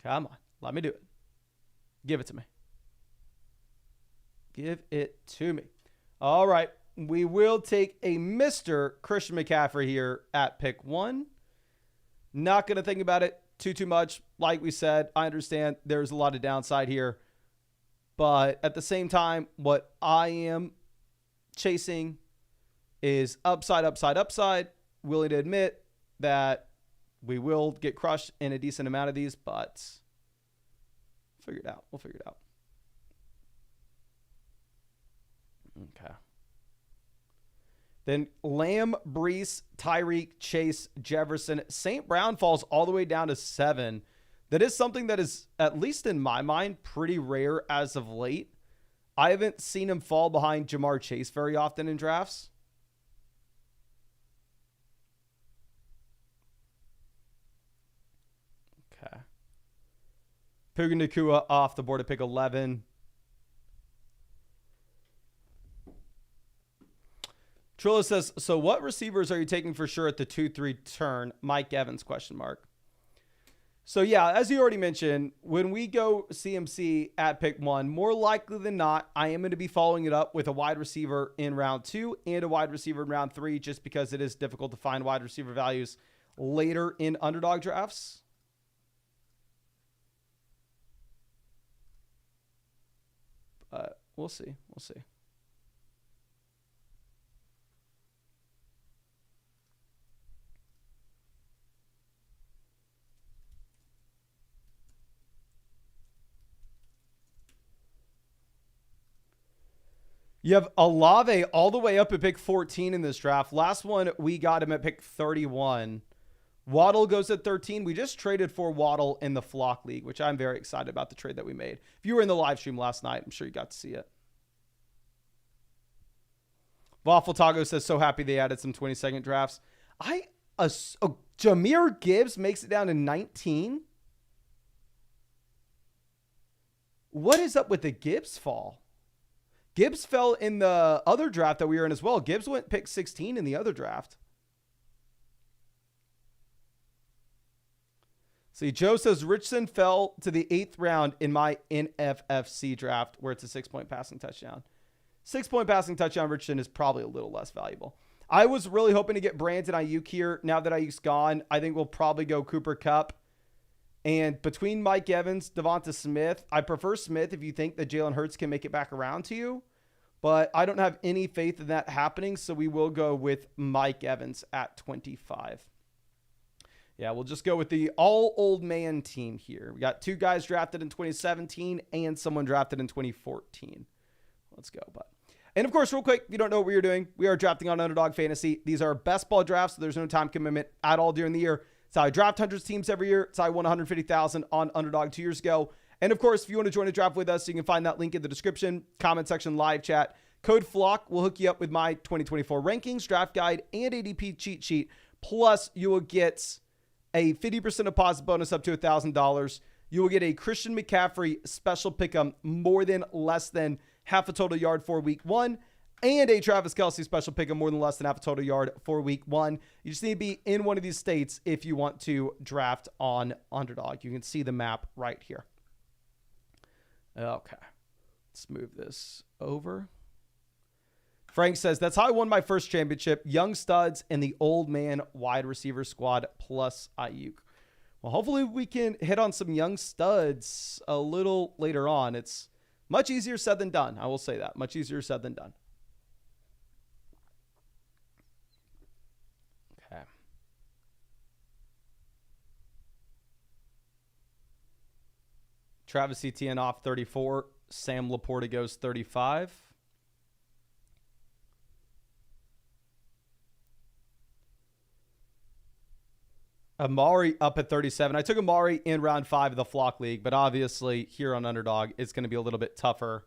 Come on. Let me do it. Give it to me. Give it to me. All right. We will take a Mr. Christian McCaffrey here at pick 1. Not going to think about it too much. Like we said, I understand there's a lot of downside here. But at the same time, what I am chasing is upside, upside, upside. Willing to admit that we will get crushed in a decent amount of these, but figure it out. We'll figure it out. Okay. Then Lamb, Brees, Tyreek, Chase, Jefferson. St. Brown falls all the way down to 7. That is something that is, at least in my mind, pretty rare as of late. I haven't seen him fall behind Jamar Chase very often in drafts. Okay. Puka Nacua off the board at pick 11. Trillo says, so what receivers are you taking for sure at the 2-3 turn? Mike Evans, question mark. So yeah, as you already mentioned, when we go CMC at pick 1, more likely than not, I am going to be following it up with a wide receiver in round 2 and a wide receiver in round 3, just because it is difficult to find wide receiver values later in underdog drafts. But we'll see. We'll see. You have Olave all the way up at pick 14 in this draft. Last one, we got him at pick 31. Waddle goes at 13. We just traded for Waddle in the Flock League, which I'm very excited about the trade that we made. If you were in the live stream last night, I'm sure you got to see it. Waffle Taco says, so happy they added some 20-second drafts. Jahmyr Gibbs makes it down to 19. What is up with the Gibbs fall? Gibbs fell in the other draft that we were in as well. Gibbs went pick 16 in the other draft. See, Joe says Richardson fell to the 8th round in my NFFC draft where it's a 6-point passing touchdown. 6-point passing touchdown, Richardson is probably a little less valuable. I was really hoping to get Brandon Ayuk here. Now that Ayuk's gone, I think we'll probably go Cooper Kupp. And between Mike Evans, Devonta Smith, I prefer Smith if you think that Jalen Hurts can make it back around to you. But I don't have any faith in that happening, so we will go with Mike Evans at 25. Yeah, we'll just go with the all old man team here. We got 2 guys drafted in 2017 and someone drafted in 2014. Let's go, bud. And of course, real quick, if you don't know what we are doing, we are drafting on Underdog Fantasy. These are best ball drafts, so there's no time commitment at all during the year. It's how I draft hundreds of teams every year. It's how I won $150,000 on Underdog 2 years ago. And of course, if you want to join a draft with us, you can find that link in the description, comment section, live chat. Code FLOCK will hook you up with my 2024 rankings, draft guide, and ADP cheat sheet. Plus, you will get a 50% deposit bonus up to $1,000. You will get a Christian McCaffrey special pick'em more than less than half a total yard for week 1, and a Travis Kelce special pick'em more than less than half a total yard for week 1. You just need to be in one of these states if you want to draft on Underdog. You can see the map right here. Okay, let's move this over. Frank says, that's how I won my first championship. Young studs and the old man wide receiver squad plus Ayuk. Well, hopefully we can hit on some young studs a little later on. It's much easier said than done. I will say that. Much easier said than done. Okay. Travis Etienne off 34. Sam Laporta goes 35. Amari up at 37. I took Amari in round 5 of the Flock League, but obviously here on Underdog, it's going to be a little bit tougher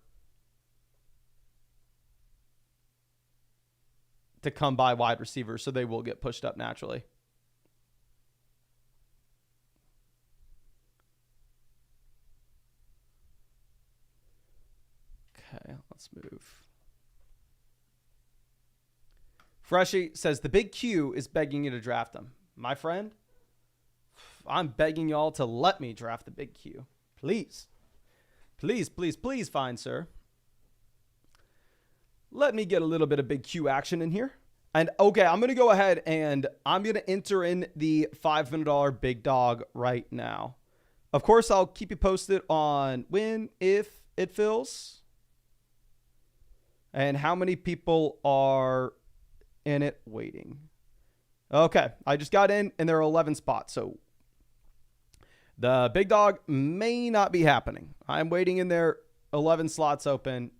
to come by wide receivers, so they will get pushed up naturally. Okay, let's move. Freshie says, the big Q is begging you to draft him. My friend, I'm begging y'all to let me draft the big Q. Please. Please, please, please, fine sir. Let me get a little bit of big Q action in here. And okay, I'm going to go ahead and I'm going to enter in the $500 big dog right now. Of course, I'll keep you posted on when, if it fills, and how many people are in it waiting. Okay, I just got in and there are 11 spots. So the big dog may not be happening. I'm waiting in there, 11 slots open.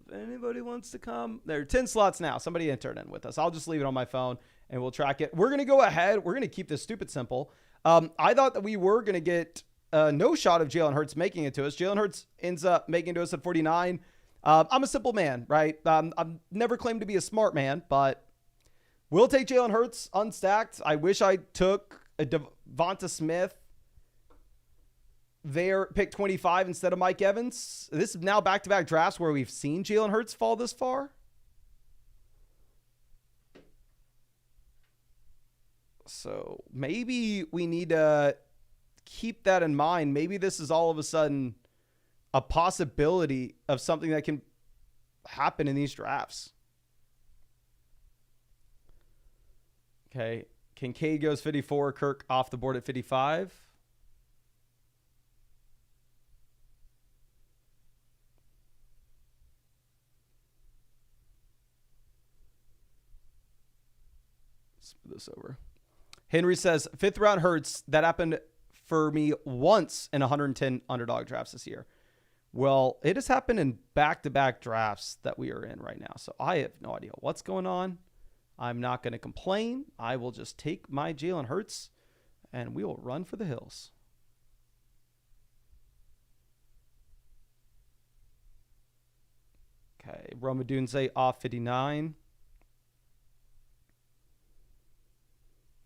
If anybody wants to come, there are 10 slots now. Somebody entered in with us. I'll just leave it on my phone and we'll track it. We're going to go ahead. We're going to keep this stupid simple. I thought that we were going to get no shot of Jalen Hurts making it to us. Jalen Hurts ends up making it to us at 49. I'm a simple man, right? I've never claimed to be a smart man, but we'll take Jalen Hurts unstacked. I wish I took a Devonta Smith there, pick 25 instead of Mike Evans. This is now back-to-back drafts where we've seen Jalen Hurts fall this far. So maybe we need to keep that in mind. Maybe this is all of a sudden a possibility of something that can happen in these drafts. Okay. Kincaid goes 54. Kirk off the board at 55. Let's move this over. Henry says, 5th round Hurts. That happened for me once in 110 Underdog drafts this year. Well, it has happened in back-to-back drafts that we are in right now. So I have no idea what's going on. I'm not going to complain. I will just take my Jalen Hurts and we will run for the hills. Okay, Roma Dunze off 59.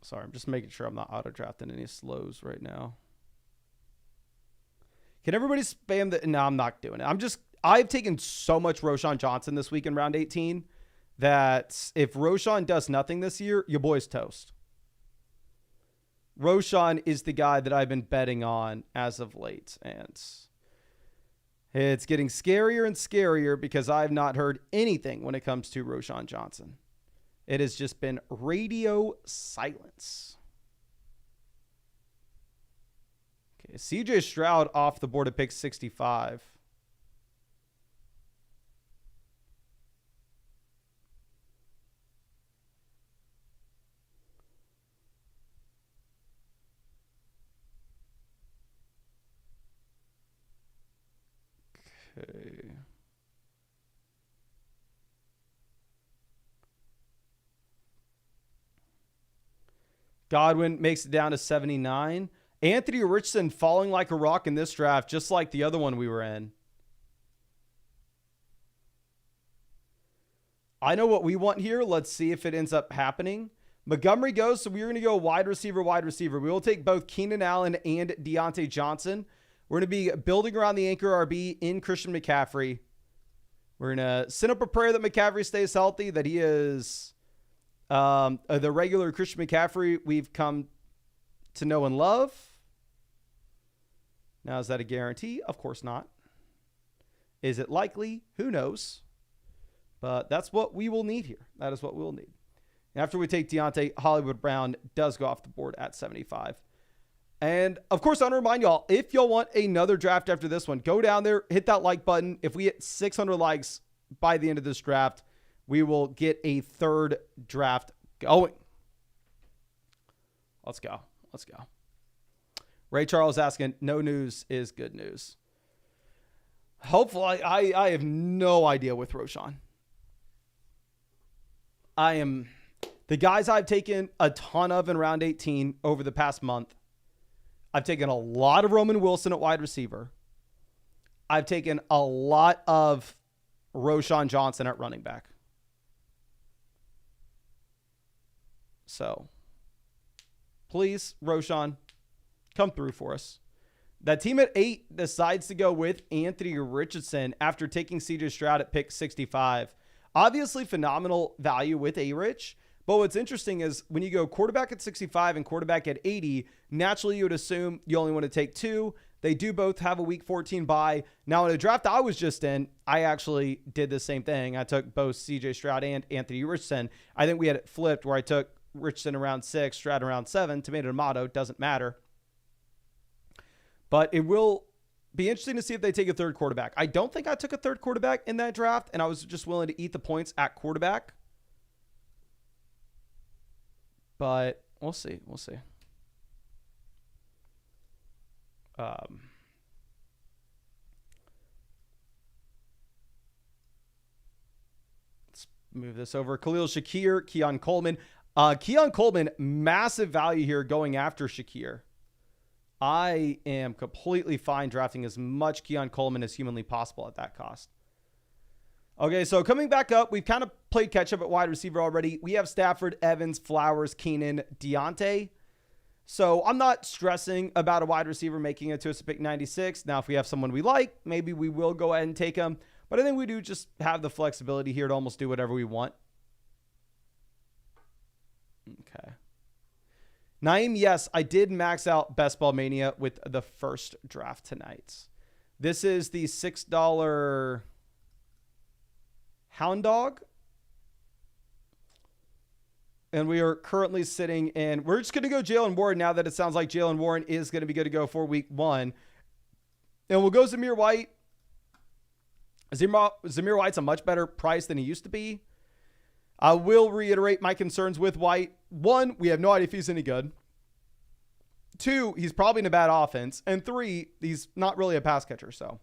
Sorry, I'm just making sure I'm not auto-drafting any slows right now. Can everybody spam the? No, I'm not doing it. I've taken so much Roschon Johnson this week in round 18 that if Roschon does nothing this year, your boy's toast. Roschon is the guy that I've been betting on as of late. And it's getting scarier and scarier because I've not heard anything when it comes to Roschon Johnson. It has just been radio silence. Okay, CJ Stroud off the board at pick 65. Okay. Godwin makes it down to 79. Anthony Richardson falling like a rock in this draft, just like the other one we were in. I know what we want here. Let's see if it ends up happening. Montgomery goes, so we're going to go wide receiver, wide receiver. We will take both Keenan Allen and Deontay Johnson. We're going to be building around the anchor RB in Christian McCaffrey. We're going to send up a prayer that McCaffrey stays healthy, that he is the regular Christian McCaffrey we've come to know and love. Now, is that a guarantee? Of course not. Is it likely? Who knows? But that's what we will need here. That is what we'll need. After we take Deontay, Hollywood Brown does go off the board at 75. And, of course, I want to remind y'all, if y'all want another draft after this one, go down there, hit that like button. If we hit 600 likes by the end of this draft, we will get a third draft going. Let's go. Let's go. Ray Charles asking, no news is good news. Hopefully, I have no idea with Roschon. The guys I've taken a ton of in round 18 over the past month. I've taken a lot of Roman Wilson at wide receiver. I've taken a lot of Roschon Johnson at running back. So, please, Roschon, come through for us. That team at 8 decides to go with Anthony Richardson after taking CJ Stroud at pick 65. Obviously, phenomenal value with A-Rich. But what's interesting is when you go quarterback at 65 and quarterback at 80, naturally you would assume you only want to take 2. They do both have a week 14 bye. Now, in a draft I was just in, I actually did the same thing. I took both CJ Stroud and Anthony Richardson. I think we had it flipped where I took Richardson around 6, Stroud around 7. Tomato, tomato, doesn't matter. But it will be interesting to see if they take a third quarterback. I don't think I took a third quarterback in that draft, and I was just willing to eat the points at quarterback. But we'll see. We'll see. Let's move this over. Khalil Shakir, Keon Coleman. Keon Coleman, massive value here going after Shakir. I am completely fine drafting as much Keon Coleman as humanly possible at that cost. Okay, so coming back up, we've kind of played catch-up at wide receiver already. We have Stafford, Evans, Flowers, Keenan, Deontay. So I'm not stressing about a wide receiver making it to us at pick 96. Now, if we have someone we like, maybe we will go ahead and take him. But I think we do just have the flexibility here to almost do whatever we want. Okay. Naeem, yes, I did max out Best Ball Mania with the first draft tonight. This is the $6 Hound Dog. And we are currently sitting in, we're just going to go Jalen Warren now that it sounds like Jalen Warren is going to be good to go for week 1. And we'll go Zamir White. Zamir White's a much better price than he used to be. I will reiterate my concerns with White. 1, we have no idea if he's any good. 2, he's probably in a bad offense. And 3, he's not really a pass catcher. So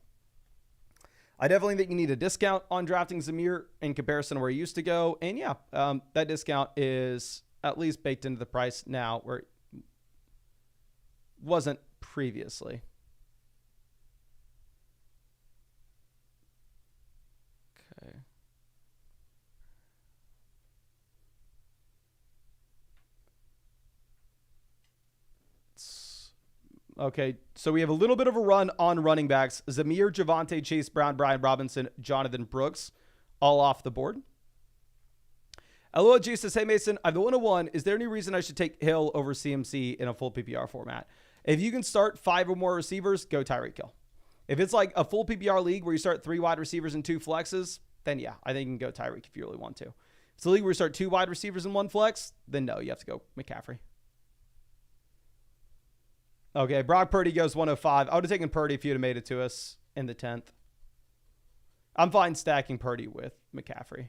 I definitely think you need a discount on drafting Zamir in comparison to where he used to go. And yeah, that discount is at least baked into the price now where it wasn't previously. Okay. Let's Okay, so we have a little bit of a run on running backs. Zamir, Javonte, Chase Brown, Brian Robinson, Jonathan Brooks, all off the board. LOG says, hey, Mason, I have the 101. Is there any reason I should take Hill over CMC in a full PPR format? If you can start 5 or more receivers, go Tyreek Hill. If it's like a full PPR league where you start 3 wide receivers and 2 flexes, then yeah, I think you can go Tyreek if you really want to. If it's a league where you start 2 wide receivers and 1 flex, then no, you have to go McCaffrey. Okay, Brock Purdy goes 105. I would have taken Purdy if you'd have made it to us in the 10th. I'm fine stacking Purdy with McCaffrey.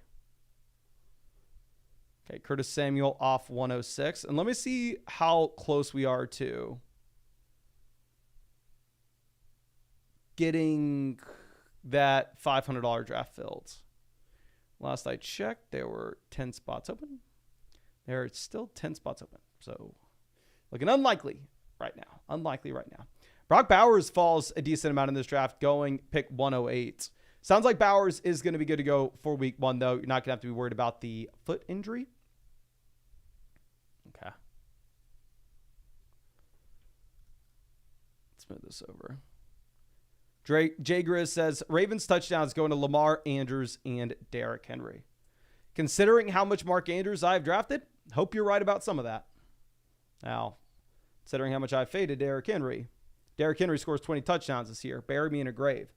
Okay, Curtis Samuel off 106. And let me see how close we are to getting that $500 draft filled. Last I checked, there were 10 spots open. There are still 10 spots open. So looking unlikely right now. Unlikely right now. Brock Bowers falls a decent amount in this draft, going pick 108. Sounds like Bowers is going to be good to go for week 1, though. You're not going to have to be worried about the foot injury. Okay. Let's move this over. Jay Grizz says, Ravens touchdowns going to Lamar, Andrews, and Derrick Henry. Considering how much Mark Andrews I've drafted, hope you're right about some of that. Now, considering how much I faded Derrick Henry scores 20 touchdowns this year. Bury me in a grave.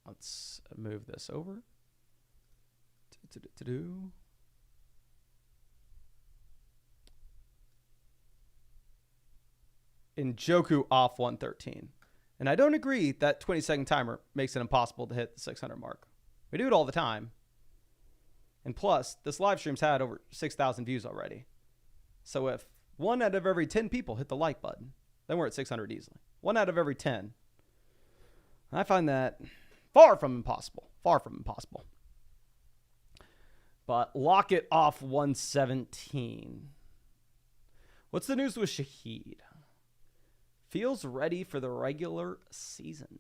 Let's move this over. Njoku off 113. And I don't agree that 20-second timer makes it impossible to hit the 600 mark. We do it all the time. And plus, this live stream's had over 6,000 views already. So if 1 out of every 10 people hit the like button, then we're at 600 easily. 1 out of every 10. I find that far from impossible. Far from impossible. But Lockett off 117. What's the news with Shaheed? Feels ready for the regular season.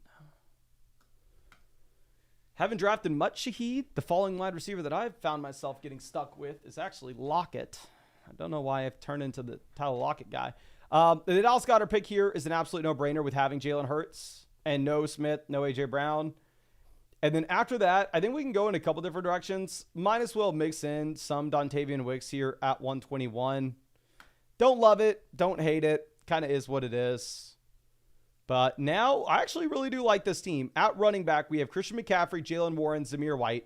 Haven't drafted much Shaheed. The following wide receiver that I've found myself getting stuck with is actually Lockett. I don't know why I've turned into the Tyler Lockett guy. The Dallas Goedert pick here is an absolute no-brainer with having Jalen Hurts and no Smith, no A.J. Brown. And then after that, I think we can go in a couple different directions. Might as well mix in some Dontavian Wicks here at 121. Don't love it. Don't hate it. Kind of is what it is. But now I actually really do like this team. At running back, we have Christian McCaffrey, Jalen Warren, Zamir White.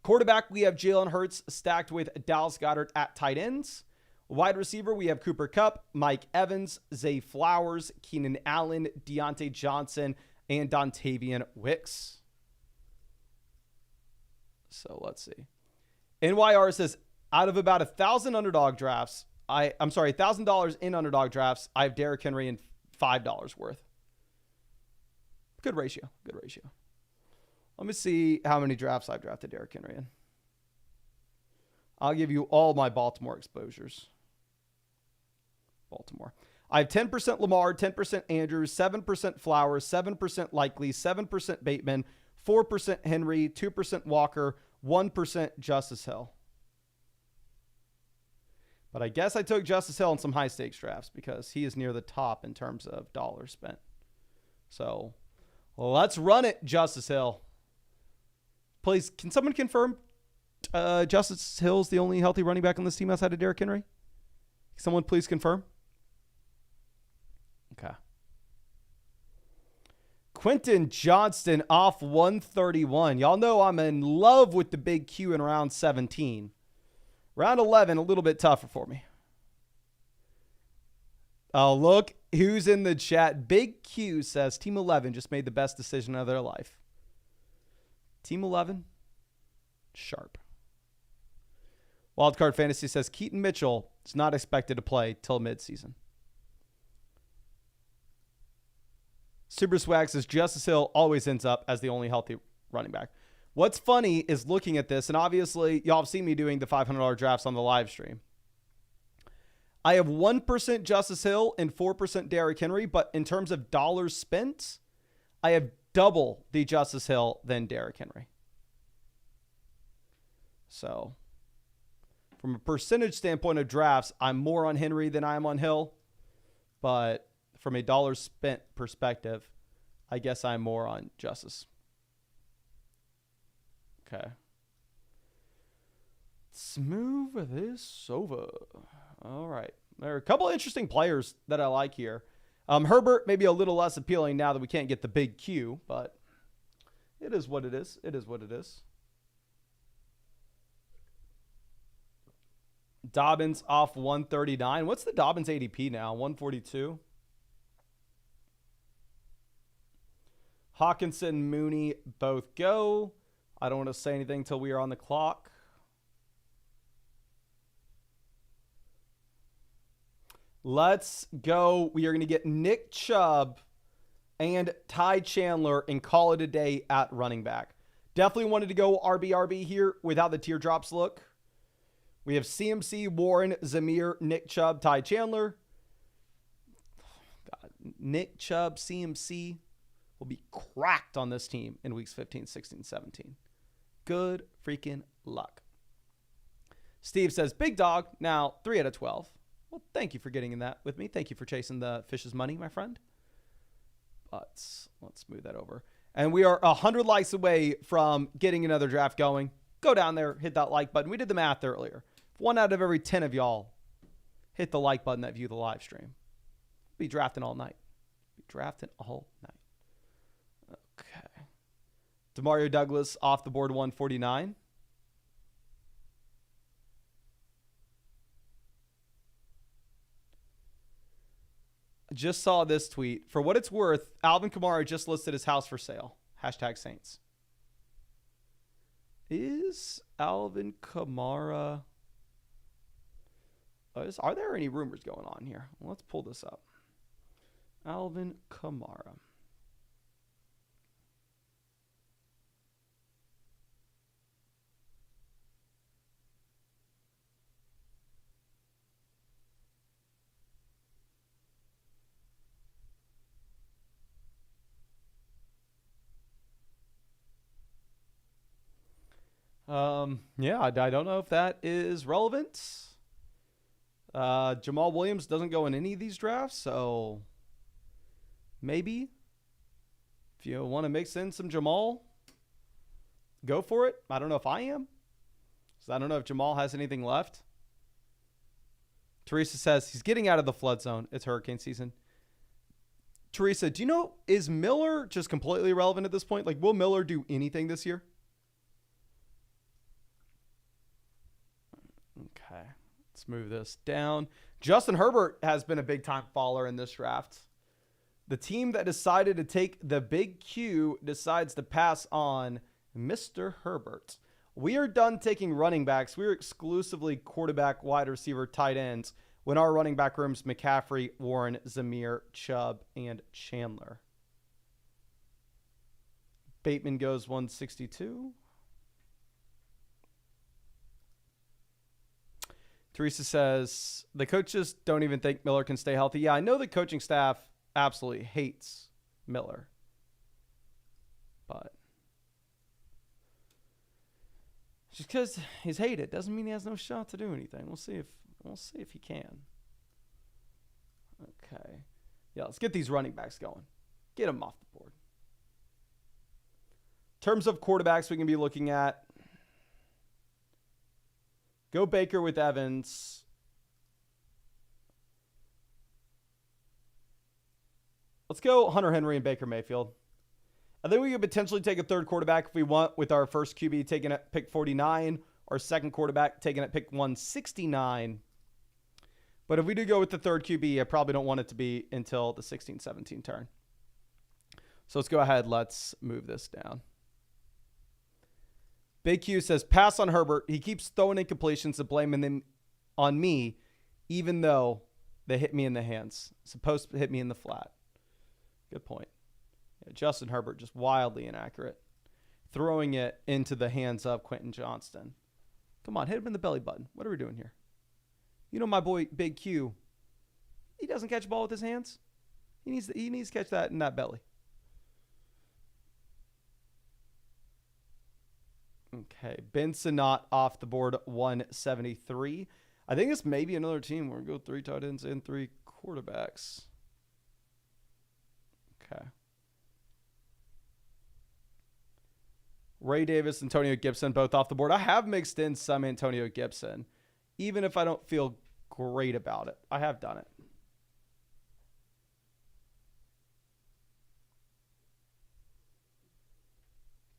Quarterback, we have Jalen Hurts stacked with Dallas Goedert at tight ends. Wide receiver, we have Cooper Kupp, Mike Evans, Zay Flowers, Keenan Allen, Deontay Johnson, and Dontavian Wicks. So let's see. NYR says, out of about $1,000 in underdog drafts, I have Derrick Henry and $5 worth. Good ratio. Good ratio. Let me see how many drafts I've drafted Derrick Henry in. I'll give you all my Baltimore exposures. Baltimore. I have 10% Lamar, 10% Andrews, 7% Flowers, 7% Likely, 7% Bateman, 4% Henry, 2% Walker, 1% Justice Hill. But I guess I took Justice Hill in some high stakes drafts because he is near the top in terms of dollars spent. So let's run it, Justice Hill. Please, can someone confirm Justice Hill's the only healthy running back on this team outside of Derrick Henry? Someone please confirm. Okay. Quentin Johnston off 131. Y'all know I'm in love with the big Q in round 17. Round 11, a little bit tougher for me. Oh, look who's in the chat. Big Q says Team 11 just made the best decision of their life. Team 11, sharp. Wildcard Fantasy says Keaton Mitchell is not expected to play till midseason. Super Swag says Justice Hill always ends up as the only healthy running back. What's funny is looking at this, and obviously y'all have seen me doing the $500 drafts on the live stream. I have 1% Justice Hill and 4% Derrick Henry, but in terms of dollars spent, I have double the Justice Hill than Derrick Henry. So From a percentage standpoint of drafts, I'm more on Henry than I am on Hill. But from a dollars spent perspective, I guess I'm more on Justice. Okay. Let's move this over. All right. There are a couple of interesting players that I like here. Herbert may be a little less appealing now that we can't get the big Q, but it is what it is. It is what it is. Dobbins off 139. What's the Dobbins ADP now? 142. Hawkinson, Mooney both go. I don't want to say anything until we are on the clock. Let's go. We are going to get Nick Chubb and Ty Chandler and call it a day at running back. Definitely wanted to go RB here without the teardrops look. We have CMC, Warren, Zamir, Nick Chubb, Ty Chandler. God, Nick Chubb, CMC will be cracked on this team in weeks 15, 16, 17. Good freaking luck. Steve says, big dog, now 3 out of 12. Well, thank you for getting in that with me. Thank you for chasing the fish's money, my friend. But let's move that over. And we are 100 likes away from getting another draft going. Go down there, hit that like button. We did the math earlier. 1 out of every 10 of y'all hit the like button that view the live stream. Be drafting all night. Be drafting all night. Okay. Demario Douglas off the board 149. Just saw this tweet. For what it's worth, Alvin Kamara just listed his house for sale. Hashtag Saints. Is Alvin Kamara... are there any rumors going on here? Well, let's pull this up. Alvin Kamara. Yeah, I don't know if that is relevant. Jamal Williams doesn't go in any of these drafts, so maybe if you want to mix in some Jamal, go for it. I don't know if I am. So I don't know if Jamal has anything left. Teresa says he's getting out of the flood zone. It's hurricane season. Teresa, do you know, is Miller just completely irrelevant at this point? Like, will Miller do anything this year? Okay, let's move this down. Justin Herbert has been a big-time faller in this draft. The team that decided to take the big Q decides to pass on Mr. Herbert. We are done taking running backs. We're exclusively quarterback, wide receiver, tight ends when our running back room's McCaffrey, Warren, Zamir, Chubb, and Chandler. Bateman goes 162. Teresa says, the coaches don't even think Miller can stay healthy. Yeah, I know the coaching staff absolutely hates Miller. But just because he's hated doesn't mean he has no shot to do anything. We'll see if he can. Okay. Yeah, let's get these running backs going. Get them off the board. In terms of quarterbacks we can be looking at, go Baker with Evans. Let's go Hunter Henry and Baker Mayfield. I think we could potentially take a third quarterback if we want, with our first QB taken at pick 49, or second quarterback taken at pick 169. But if we do go with the third QB, I probably don't want it to be until the 16-17 turn. So let's go ahead. Let's move this down. Big Q says, pass on Herbert. He keeps throwing incompletions and blaming them on me, even though they hit me in the hands. Supposed to hit me in the flat. Good point. Yeah, Justin Herbert just wildly inaccurate. Throwing it into the hands of Quentin Johnston. Come on, hit him in the belly button. What are we doing here? You know my boy Big Q. He doesn't catch a ball with his hands. He needs to catch that in that belly. Okay. Okay, Ben Sinnott off the board, 173. I think it's maybe another team where we go 3 tight ends and 3 quarterbacks. Okay. Ray Davis, Antonio Gibson, both off the board. I have mixed in some Antonio Gibson, even if I don't feel great about it. I have done it.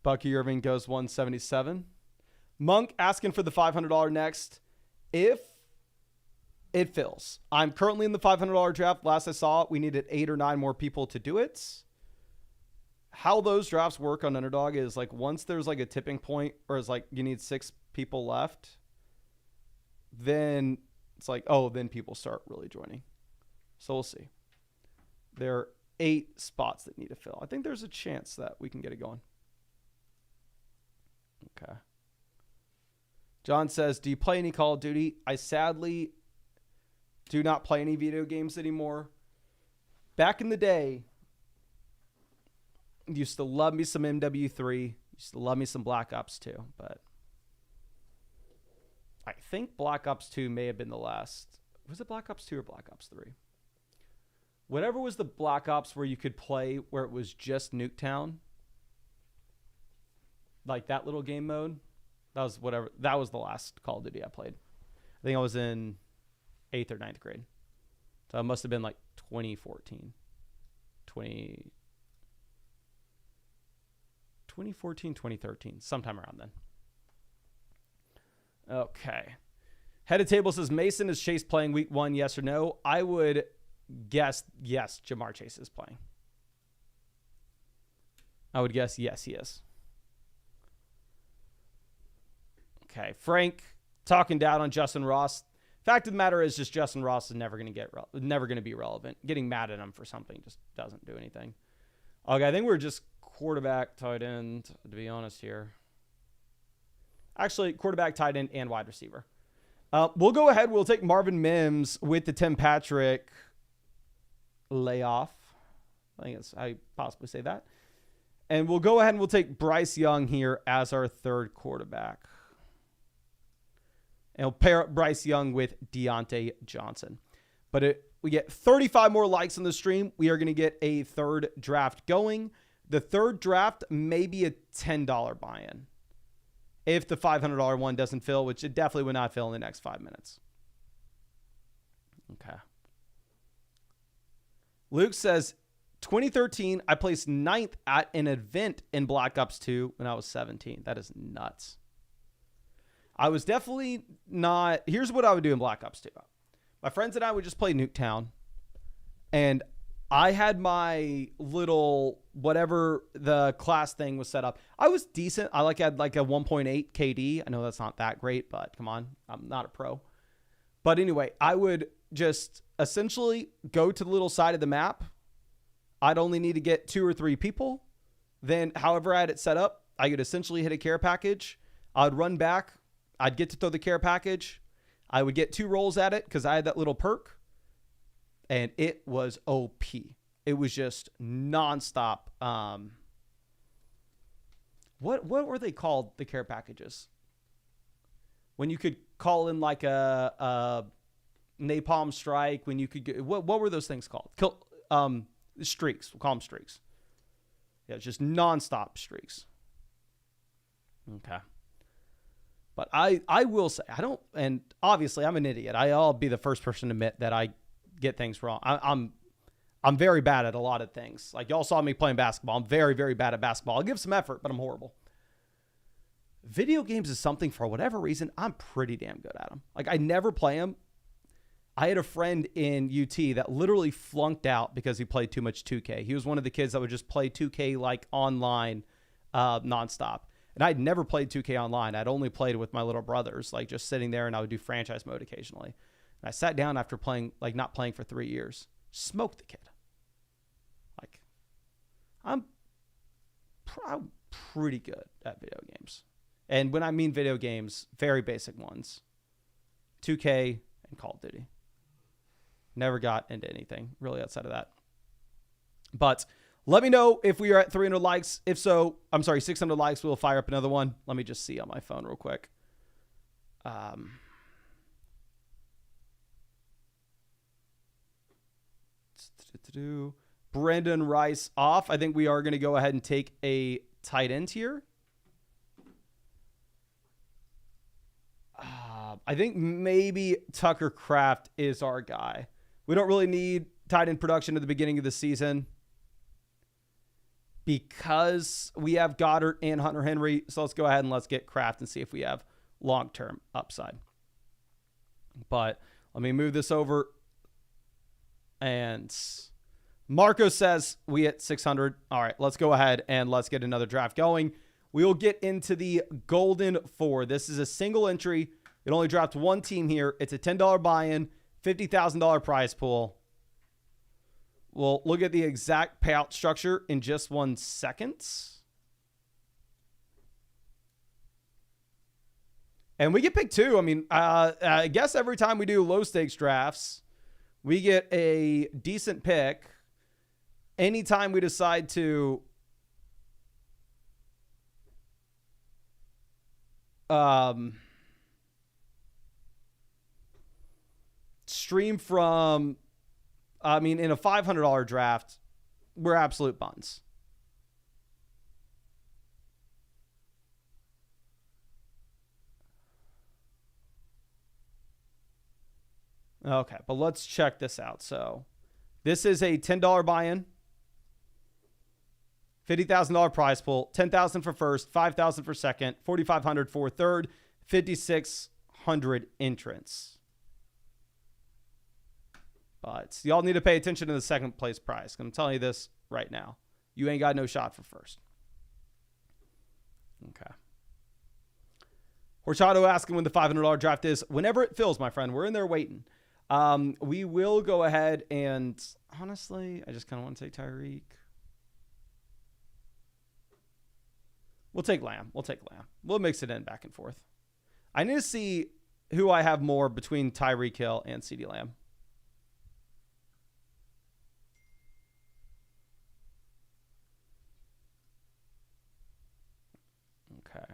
Bucky Irving goes 177. Monk asking for the $500 next. If it fills. I'm currently in the $500 draft. Last I saw, we needed 8 or 9 more people to do it. How those drafts work on Underdog is like once there's like a tipping point or it's like you need 6 people left, then it's like, oh, then people start really joining. So we'll see. There are 8 spots that need to fill. I think there's a chance that we can get it going. Okay. John says, do you play any Call of Duty? I sadly do not play any video games anymore. Back in the day, used to love me some MW3. Used to love me some Black Ops 2. But I think Black Ops 2 may have been the last. Was it Black Ops 2 or Black Ops 3? Whatever was the Black Ops where you could play where it was just Nuketown. Like that little game mode. That was whatever. That was the last Call of Duty I played. I think I was in 8th or 9th grade. So it must have been like 2014. 2014, 2013. Sometime around then. Okay. Head of table says, Mason, is Chase playing week 1, yes or no? I would guess yes, Jamar Chase is playing. I would guess yes, he is. Okay, Frank talking down on Justin Ross. Fact of the matter is just Justin Ross is never going to be relevant. Getting mad at him for something just doesn't do anything. Okay, I think we're just quarterback, tight end, to be honest here. Actually, quarterback, tight end, and wide receiver. We'll go ahead. We'll take Marvin Mims with the Tim Patrick layoff. I think that's how you possibly say that. And we'll go ahead and we'll take Bryce Young here as our third quarterback. And we'll pair up Bryce Young with Deontay Johnson. But we get 35 more likes on the stream. We are going to get a third draft going. The third draft may be a $10 buy-in. If the $500 one doesn't fill, which it definitely would not fill in the next 5 minutes. Okay. Luke says, 2013, I placed 9th at an event in Black Ops 2 when I was 17. That is nuts. I was definitely not. Here's what I would do in Black Ops 2. My friends and I would just play Nuketown. And I had my little, whatever the class thing was set up. I was decent. I had like a 1.8 KD. I know that's not that great, but come on. I'm not a pro. But anyway, I would just essentially go to the little side of the map. I'd only need to get 2 or 3 people. Then however I had it set up, I could essentially hit a care package. I'd run back. I'd get to throw the care package. I would get 2 rolls at it because I had that little perk. And it was OP. It was just nonstop. What were they called, the care packages? When you could call in like a napalm strike, when you could get, what were those things called? Streaks. We'll call them streaks. Yeah, just nonstop streaks. Okay. But I will say, I don't, and obviously I'm an idiot. I'll be the first person to admit that I get things wrong. I'm very bad at a lot of things. Like y'all saw me playing basketball. I'm very, very bad at basketball. I'll give some effort, but I'm horrible. Video games is something, for whatever reason, I'm pretty damn good at them. Like I never play them. I had a friend in UT that literally flunked out because he played too much 2K. He was one of the kids that would just play 2K like online nonstop. And I'd never played 2K online. I'd only played with my little brothers, like just sitting there, and I would do franchise mode occasionally. And I sat down after playing, like not playing for 3 years, smoked the kid. Like I'm pretty good at video games. And when I mean video games, very basic ones, 2K and Call of Duty. Never got into anything really outside of that. But Let me know if we are at 300 likes. If so, I'm sorry, 600 likes. We'll fire up another one. Let me just see on my phone real quick. Brandon Rice off. I think we are going to go ahead and take a tight end here. I think maybe Tucker Kraft is our guy. We don't really need tight end production at the beginning of the season because we have Goddard and Hunter Henry. So let's go ahead and let's get Kraft and see if we have long-term upside. But let me move this over. And Marco says we hit 600. All right, let's go ahead and let's get another draft going. We will get into the Golden Four. This is a single entry. It only dropped one team here. It's a $10 buy-in, $50,000 prize pool. We'll look at the exact payout structure in just 1 second. And we get picked too. I mean, I guess every time we do low stakes drafts, we get a decent pick. Anytime we decide to stream from, in a $500 draft, we're absolute buns. Okay, but let's check this out. So this is a $10 buy-in, $50,000 prize pool, $10,000 for first, $5,000 for second, $4,500 for third, $5,600 entrance. But y'all need to pay attention to the second place prize. I'm telling you this right now. You ain't got no shot for first. Okay. Horchado asking when the $500 draft is. Whenever it fills, my friend. We're in there waiting. We will go ahead and, honestly, I just kind of want to take Tyreek. We'll take Lamb. We'll mix it in back and forth. I need to see who I have more between Tyreek Hill and CeeDee Lamb. Okay.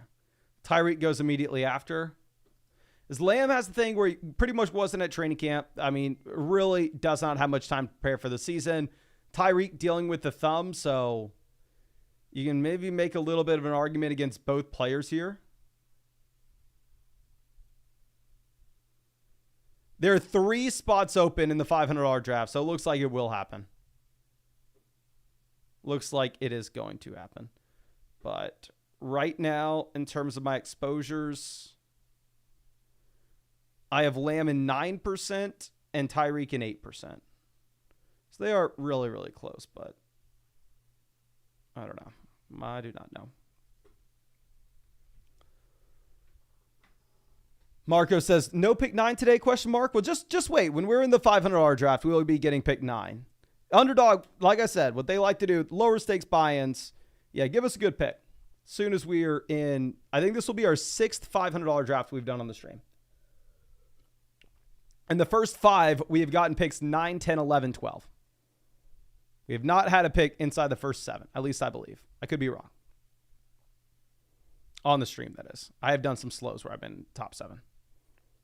Tyreek goes immediately after. As Lamb has the thing where he pretty much wasn't at training camp. I mean, really does not have much time to prepare for the season. Tyreek dealing with the thumb, so you can maybe make a little bit of an argument against both players here. There are 3 spots open in the $500 draft, so it looks like it will happen. Looks like it is going to happen. But right now, in terms of my exposures, I have Lamb in 9% and Tyreek in 8%. So they are really, really close, but I don't know. I do not know. Marco says, no pick 9 today, question mark? Well, just wait. When we're in the $500 draft, we will be getting pick 9. Underdog, like I said, what they like to do, lower stakes buy-ins. Yeah, give us a good pick. As soon as we are in, I think this will be our 6th $500 draft we've done on the stream. In the first 5, we have gotten picks 9, 10, 11, 12. We have not had a pick inside the first 7, at least I believe. I could be wrong. On the stream, that is. I have done some slows where I've been top 7.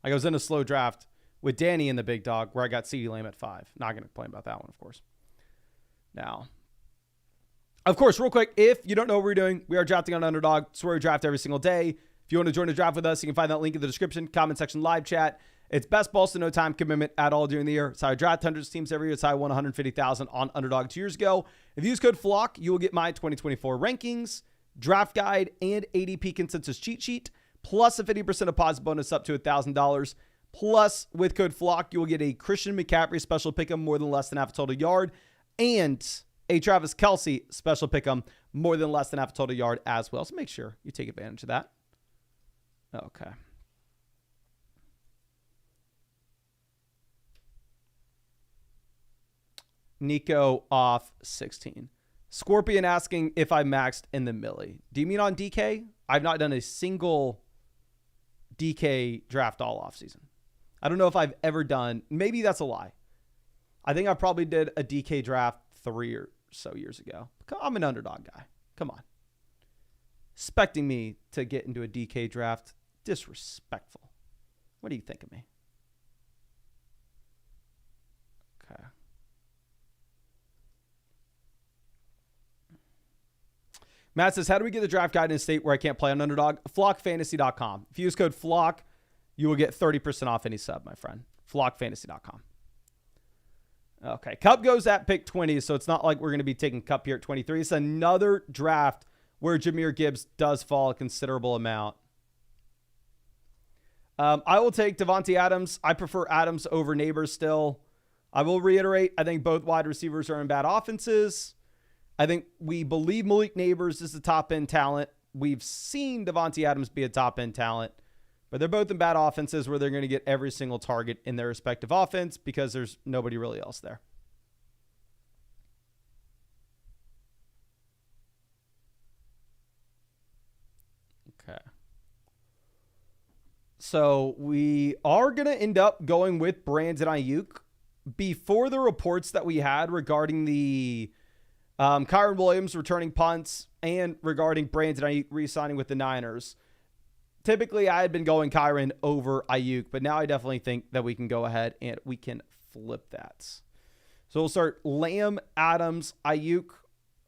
I was in a slow draft with Danny in the big dog where I got CeeDee Lamb at 5. Not going to complain about that one, of course. Now, of course, real quick, if you don't know what we're doing, we are drafting on Underdog. It's where we draft every single day. If you want to join the draft with us, you can find that link in the description, comment section, live chat. It's best balls to no time commitment at all during the year. So I draft hundreds of teams every year. So I won 150,000 on Underdog 2 years ago. If you use code FLOCK, you will get my 2024 rankings, draft guide, and ADP consensus cheat sheet, plus a 50% deposit bonus up to $1,000. Plus, with code FLOCK, you will get a Christian McCaffrey special pick'em more than less than half a total yard, and a Travis Kelce special pick'em more than less than half a total yard as well. So make sure you take advantage of that. Okay. Nico off 16. Scorpion asking if I maxed in the Millie. Do you mean on DK? I've not done a single DK draft all offseason. I don't know if I've ever done. Maybe that's a lie. I think I probably did a DK draft 3 so years ago. I'm an underdog guy. Come on. Expecting me to get into a DK draft, disrespectful. What do you think of me? Okay. Matt says, how do we get the draft guide in a state where I can't play on Underdog? Flockfantasy.com. If you use code FLOCK, you will get 30% off any sub, my friend. Flockfantasy.com. Okay. Cup goes at pick 20, so it's not like we're going to be taking Cup here at 23. It's another draft where Jahmyr Gibbs does fall a considerable amount. I will take Devontae Adams. I prefer Adams over Neighbors still. I will reiterate, I think both wide receivers are in bad offenses. I think we believe Malik Neighbors is the top-end talent. We've seen Devontae Adams be a top-end talent, but they're both in bad offenses where they're going to get every single target in their respective offense because there's nobody really else there. Okay. So we are going to end up going with Brandon Ayuk. Before the reports that we had regarding the Kyron Williams returning punts and regarding Brandon Ayuk re-signing with the Niners, typically I had been going Kyron over Ayuk, but now I definitely think that we can go ahead and we can flip that. So we'll start Lamb, Adams, Ayuk.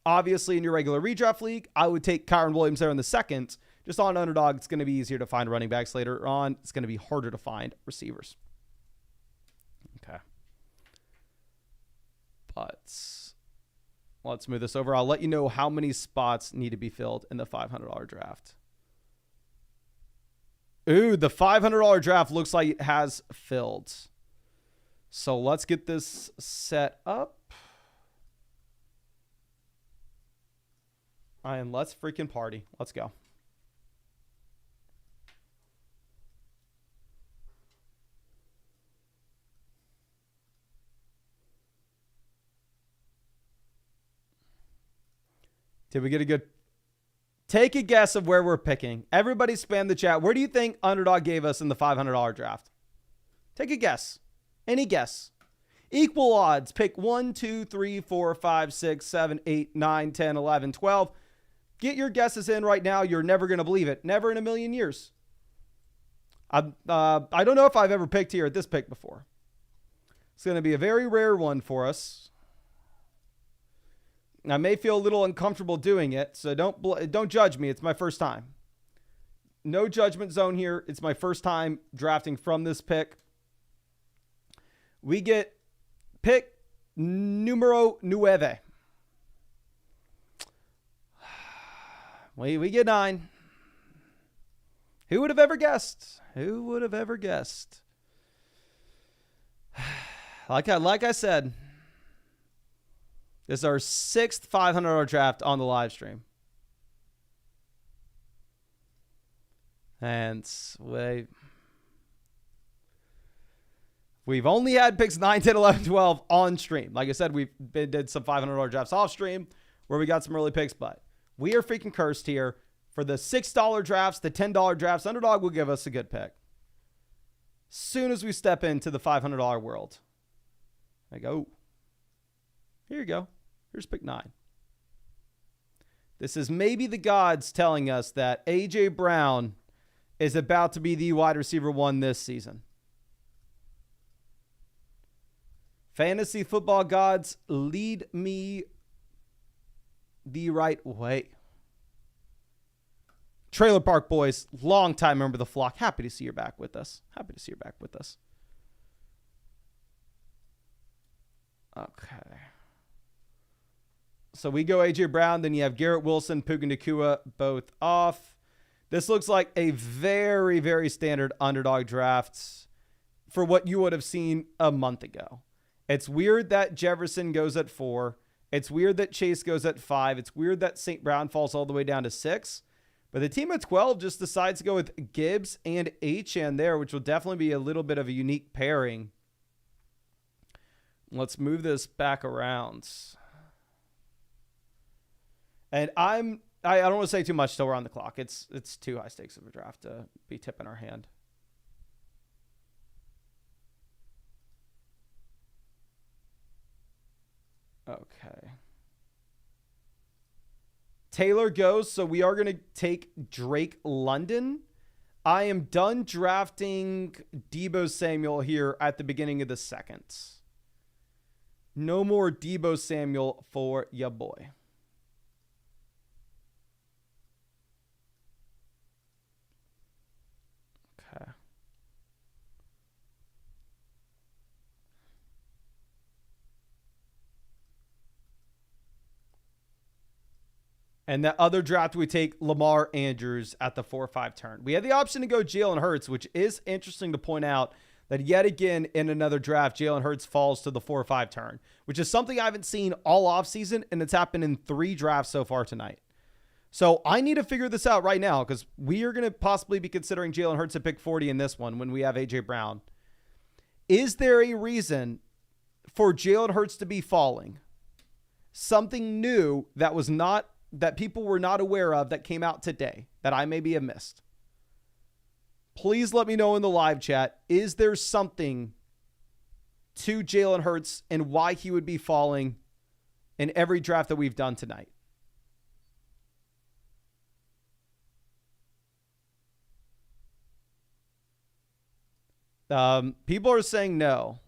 Obviously, in your regular redraft league, I would take Kyron Williams there in the second. Just on Underdog, it's going to be easier to find running backs later on. It's going to be harder to find receivers. Okay. But let's move this over. I'll let you know how many spots need to be filled in the $500 draft. Ooh, the $500 draft looks like it has filled. So let's get this set up. And let's freaking party. Let's go. Did we get a good... Take a guess of where we're picking. Everybody spam the chat. Where do you think Underdog gave us in the $500 draft? Take a guess. Any guess. Equal odds. Pick 1, 2, 3, 4, 5, 6, 7, 8, 9, 10, 11, 12. Get your guesses in right now. You're never going to believe it. Never in a million years. I don't know if I've ever picked here at this pick before. It's going to be a very rare one for us. I may feel a little uncomfortable doing it, so don't judge me. It's my first time. No judgment zone here. It's my first time drafting from this pick. We get pick numero 9. We get 9. Who would have ever guessed? Who would have ever guessed? Like I said, this is our 6th $500 draft on the live stream. And we've only had picks 9, 10, 11, 12 on stream. Like I said, did some $500 drafts off stream where we got some early picks, but we are freaking cursed here. For the $6 drafts, the $10 drafts, Underdog will give us a good pick. Soon as we step into the $500 world. I go, here you go. Here's pick 9. This is maybe the gods telling us that A.J. Brown is about to be the wide receiver 1 this season. Fantasy football gods, lead me the right way. Trailer Park Boys, long time member of the flock. Happy to see you're back with us. Okay. So we go A.J. Brown. Then you have Garrett Wilson, Puka Nacua, both off. This looks like a very, very standard Underdog draft for what you would have seen a month ago. It's weird that Jefferson goes at 4. It's weird that Chase goes at 5. It's weird that St. Brown falls all the way down to 6. But the team at 12 just decides to go with Gibbs and Achane there, which will definitely be a little bit of a unique pairing. Let's move this back around. And I don't want to say too much till we're on the clock. It's too high stakes of a draft to be tipping our hand. Okay. Taylor goes, so we are going to take Drake London. I am done drafting Deebo Samuel here at the beginning of the second. No more Deebo Samuel for ya boy. Okay. And that other draft, we take Lamar Andrews at the 4-5 turn. We had the option to go Jalen Hurts, which is interesting to point out that yet again in another draft, Jalen Hurts falls to the 4-5 turn, which is something I haven't seen all offseason, and it's happened in 3 drafts so far tonight. So I need to figure this out right now because we are going to possibly be considering Jalen Hurts at pick 40 in this one when we have A.J. Brown. Is there a reason for Jalen Hurts to be falling? Something new that people were not aware of that came out today that I maybe have missed. Please let me know in the live chat. Is there something to Jalen Hurts and why he would be falling in every draft that we've done tonight? People are saying no.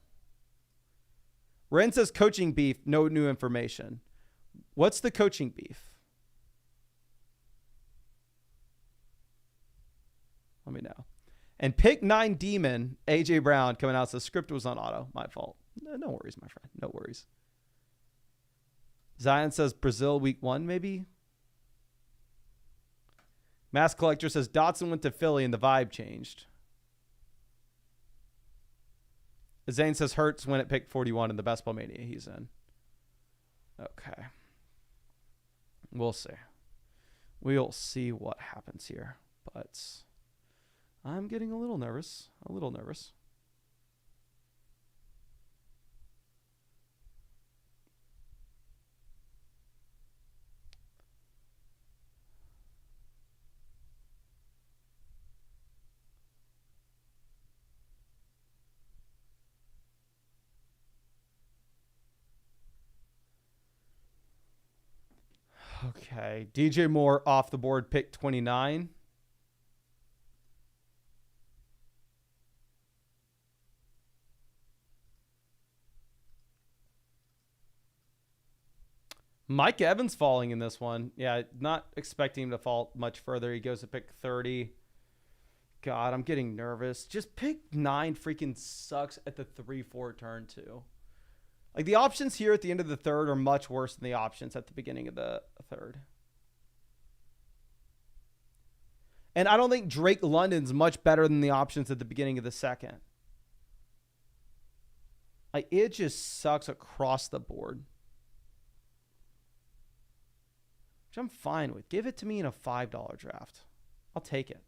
Ren says coaching beef, no new information. What's the coaching beef? Let me know. And pick 9 Demon, AJ Brown coming out says script was on auto. My fault. No worries, my friend. No worries. Zion says Brazil week 1, maybe. Mass Collector says Dotson went to Philly and the vibe changed. Zane says Hurts went at pick 41 in the Best Ball Mania he's in. Okay. We'll see. We'll see what happens here. But I'm getting a little nervous. Okay. DJ Moore off the board, pick 29. Mike Evans falling in this one. Yeah, not expecting him to fall much further. He goes to pick 30. God, I'm getting nervous. Just pick 9 freaking sucks at the 3-4 turn too. Like the options here at the end of the third are much worse than the options at the beginning of the third. And I don't think Drake London's much better than the options at the beginning of the second. Like it just sucks across the board. Which I'm fine with. Give it to me in a $5 draft. I'll take it.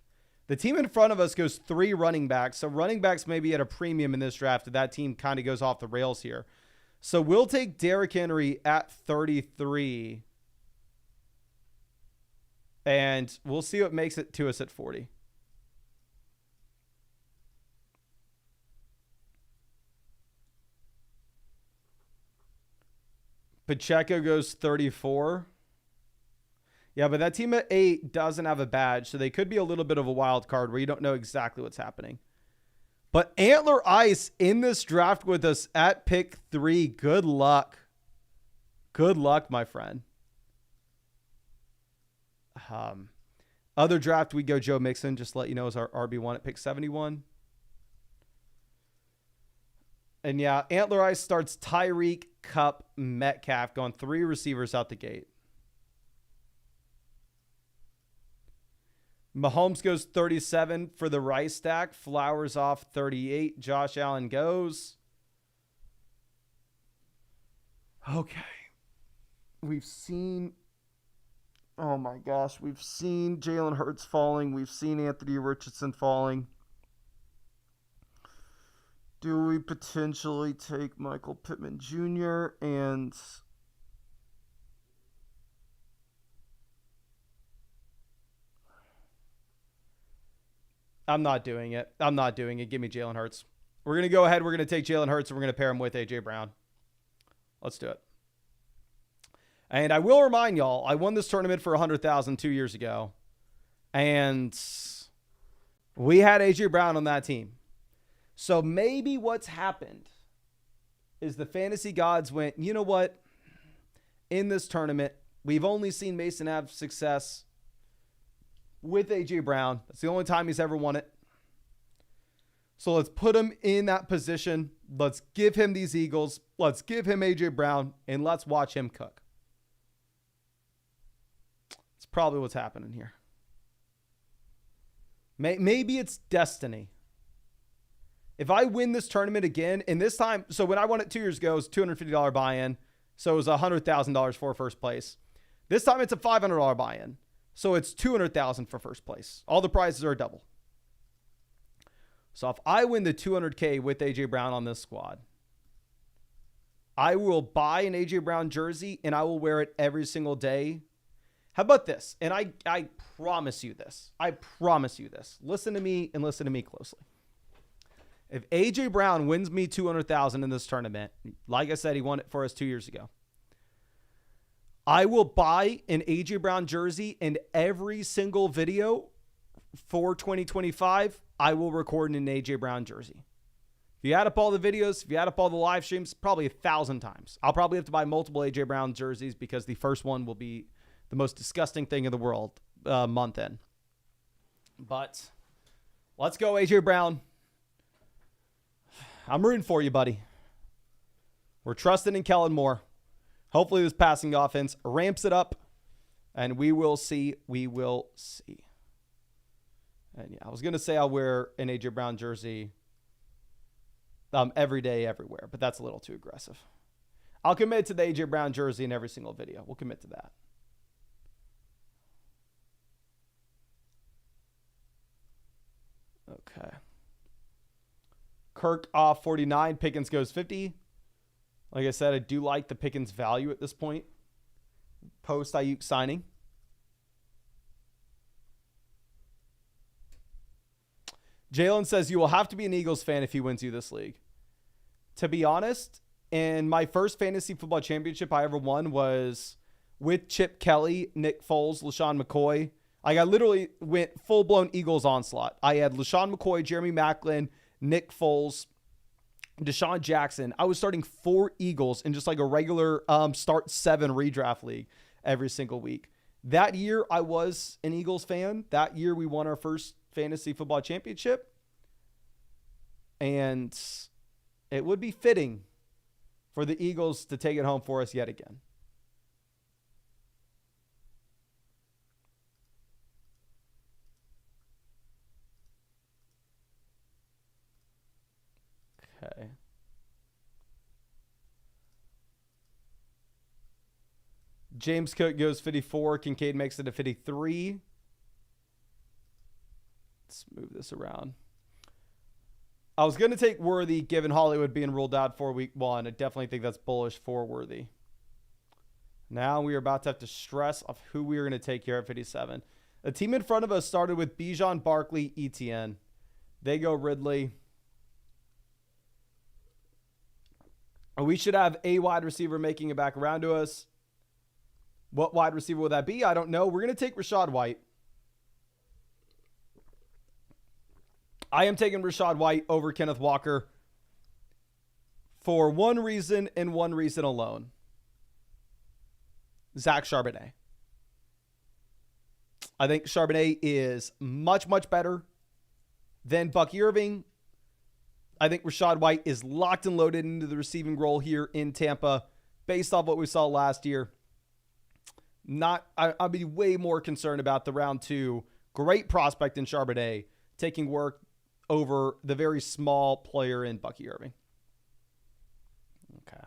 The team in front of us goes 3 running backs. So running backs may be at a premium in this draft if that team kind of goes off the rails here. So we'll take Derrick Henry at 33. And we'll see what makes it to us at 40. Pacheco goes 34. Yeah, but that team at 8 doesn't have a badge, so they could be a little bit of a wild card where you don't know exactly what's happening. But Antler Ice in this draft with us at pick 3. Good luck. Good luck, my friend. Other draft, we go Joe Mixon, just to let you know, is our RB1 at pick 71. And yeah, Antler Ice starts Tyreek, Cup, Metcalf, going 3 receivers out the gate. Mahomes goes 37 for the Rice stack. Flowers off 38. Josh Allen goes. Okay. We've seen... Oh my gosh. We've seen Jalen Hurts falling. We've seen Anthony Richardson falling. Do we potentially take Michael Pittman Jr. and... I'm not doing it. Give me Jalen Hurts. We're going to go ahead. We're going to take Jalen Hurts and we're going to pair him with A.J. Brown. Let's do it. And I will remind y'all, I won this tournament for $100,000 2 years ago. And we had A.J. Brown on that team. So maybe what's happened is the fantasy gods went, you know what? In this tournament, we've only seen Mason have success with A.J. Brown. That's the only time he's ever won it. So let's put him in that position. Let's give him these Eagles. Let's give him A.J. Brown, and let's watch him cook. It's probably what's happening here. Maybe it's destiny. If I win this tournament again, and this time, so when I won it 2 years ago, it was $250 buy-in. So it was $100,000 for first place. This time it's a $500 buy-in. So it's $200,000 for first place. All the prizes are double. So if I win the $200K with A.J. Brown on this squad, I will buy an A.J. Brown jersey and I will wear it every single day. How about this? And I promise you this. I promise you this. Listen to me and listen to me closely. If A.J. Brown wins me $200,000 in this tournament, like I said, he won it for us 2 years ago, I will buy an A.J. Brown jersey, and every single video for 2025, I will record in an A.J. Brown jersey. If you add up all the videos, if you add up all the live streams, probably 1,000 times. I'll probably have to buy multiple A.J. Brown jerseys because the first one will be the most disgusting thing in the world month in. But let's go, A.J. Brown. I'm rooting for you, buddy. We're trusting in Kellen Moore. Hopefully this passing offense ramps it up, and we will see. We will see. And yeah, I was going to say I'll wear an A.J. Brown jersey every day, everywhere, but that's a little too aggressive. I'll commit to the A.J. Brown jersey in every single video. We'll commit to that. Okay. Kirk off 49. Pickens goes 50. Like I said, I do like the Pickens value at this point. Post Ayuk signing. Jalen says you will have to be an Eagles fan if he wins you this league. To be honest, in my first fantasy football championship I ever won was with Chip Kelly, Nick Foles, LaShawn McCoy. I literally went full-blown Eagles onslaught. I had LaShawn McCoy, Jeremy Maclin, Nick Foles, Deshaun Jackson. I was starting 4 Eagles in just like a regular start 7 redraft league every single week. That year, I was an Eagles fan. That year, we won our first fantasy football championship. And it would be fitting for the Eagles to take it home for us yet again. Okay. James Cook goes 54. Kincaid makes it a 53. Let's move this around. I was going to take Worthy given Hollywood being ruled out for week 1. I definitely think that's bullish for Worthy. Now we are about to have to stress of who we are going to take here at 57. The team in front of us started with Bijan, Barkley, Etienne. They go Ridley. We should have a wide receiver making it back around to us. What wide receiver would that be? I don't know. We're going to take Rachaad White. I am taking Rachaad White over Kenneth Walker for one reason and one reason alone. Zach Charbonnet. I think Charbonnet is much, much better than Bucky Irving. I think Rachaad White is locked and loaded into the receiving role here in Tampa based off what we saw last year. I'd be way more concerned about the round 2 great prospect in Charbonnet taking work over the very small player in Bucky Irving. Okay.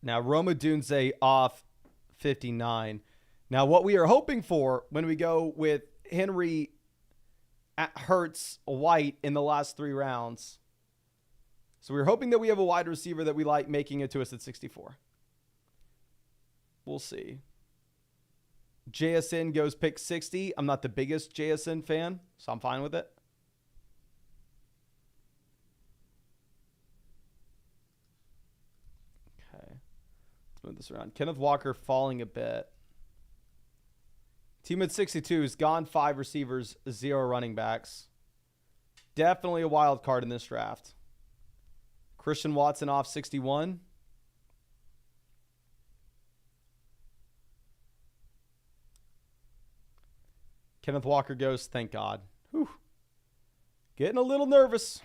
Now, Roma Dunze off 59. Now, what we are hoping for when we go with Henry, Hurts, White in the last 3 rounds. So we're hoping that we have a wide receiver that we like making it to us at 64. We'll see. JSN goes pick 60. I'm not the biggest JSN fan, so I'm fine with it. move this around. Kenneth Walker falling a bit. Team at 62 has gone 5 receivers, 0 running backs. Definitely a wild card in this draft. Christian Watson off 61. Kenneth Walker goes, thank God. Whew. Getting a little nervous.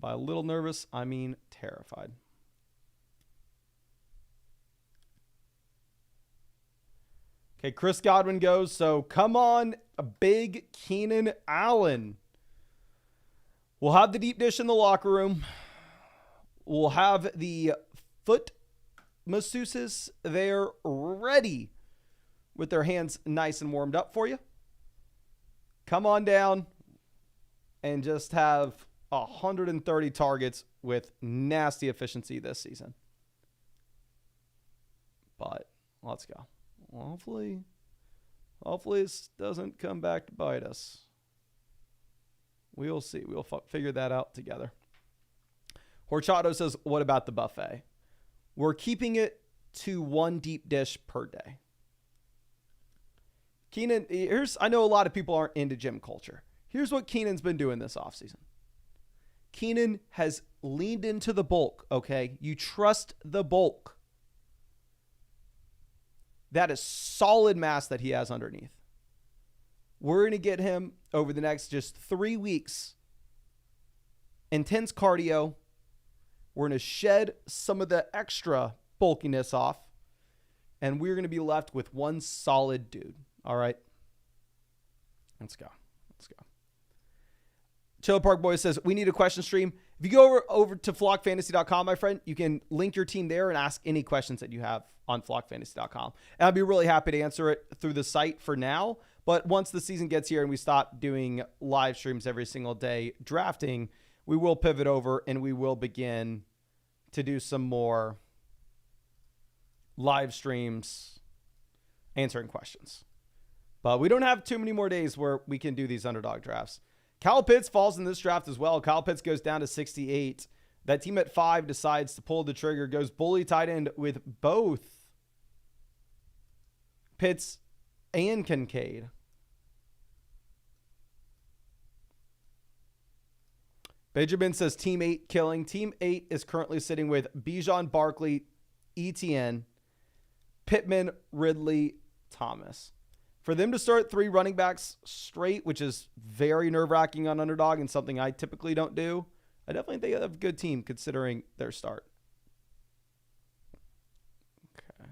By a little nervous, I mean terrified. Okay, Chris Godwin goes. So come on, a big Keenan Allen. We'll have the deep dish in the locker room. We'll have the foot masseuses there ready with their hands nice and warmed up for you. Come on down and just have 130 targets with nasty efficiency this season. But let's go. Hopefully this doesn't come back to bite us. We'll see. We'll figure that out together. Horchado says, what about the buffet? We're keeping it to 1 deep dish per day. Keenan, I know a lot of people aren't into gym culture. Here's what Keenan's been doing this offseason. Keenan has leaned into the bulk, okay? You trust the bulk. That is solid mass that he has underneath. We're going to get him over the next just 3 weeks. Intense cardio. We're going to shed some of the extra bulkiness off. And we're going to be left with one solid dude. All right. Let's go. Chill Park Boy says, we need a question stream. If you go over to flockfantasy.com, my friend, you can link your team there and ask any questions that you have on flockfantasy.com. And I'd be really happy to answer it through the site for now. But once the season gets here and we stop doing live streams every single day drafting, we will pivot over and we will begin to do some more live streams answering questions. But we don't have too many more days where we can do these underdog drafts. Kyle Pitts falls in this draft as well. Kyle Pitts goes down to 68. That team at 5 decides to pull the trigger, goes bully tight end with both Pitts and Kincaid. Benjamin says Team 8 killing. Team 8 is currently sitting with Bijan, Barkley, Etienne, Pittman, Ridley, Thomas. For them to start 3 running backs straight, which is very nerve-wracking on Underdog and something I typically don't do, I definitely think they have a good team considering their start. Okay.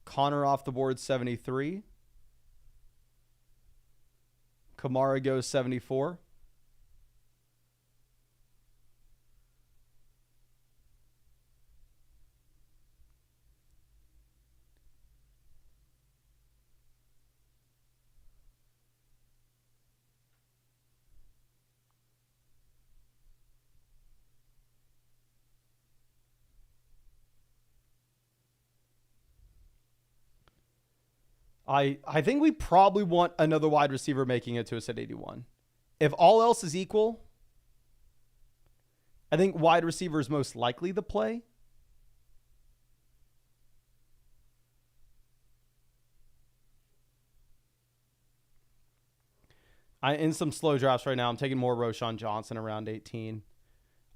Connor off the board, 73. Kamara goes 74. I think we probably want another wide receiver making it to us at 81. If all else is equal, I think wide receiver is most likely the play. In some slow drafts right now, I'm taking more Roschon Johnson around 18.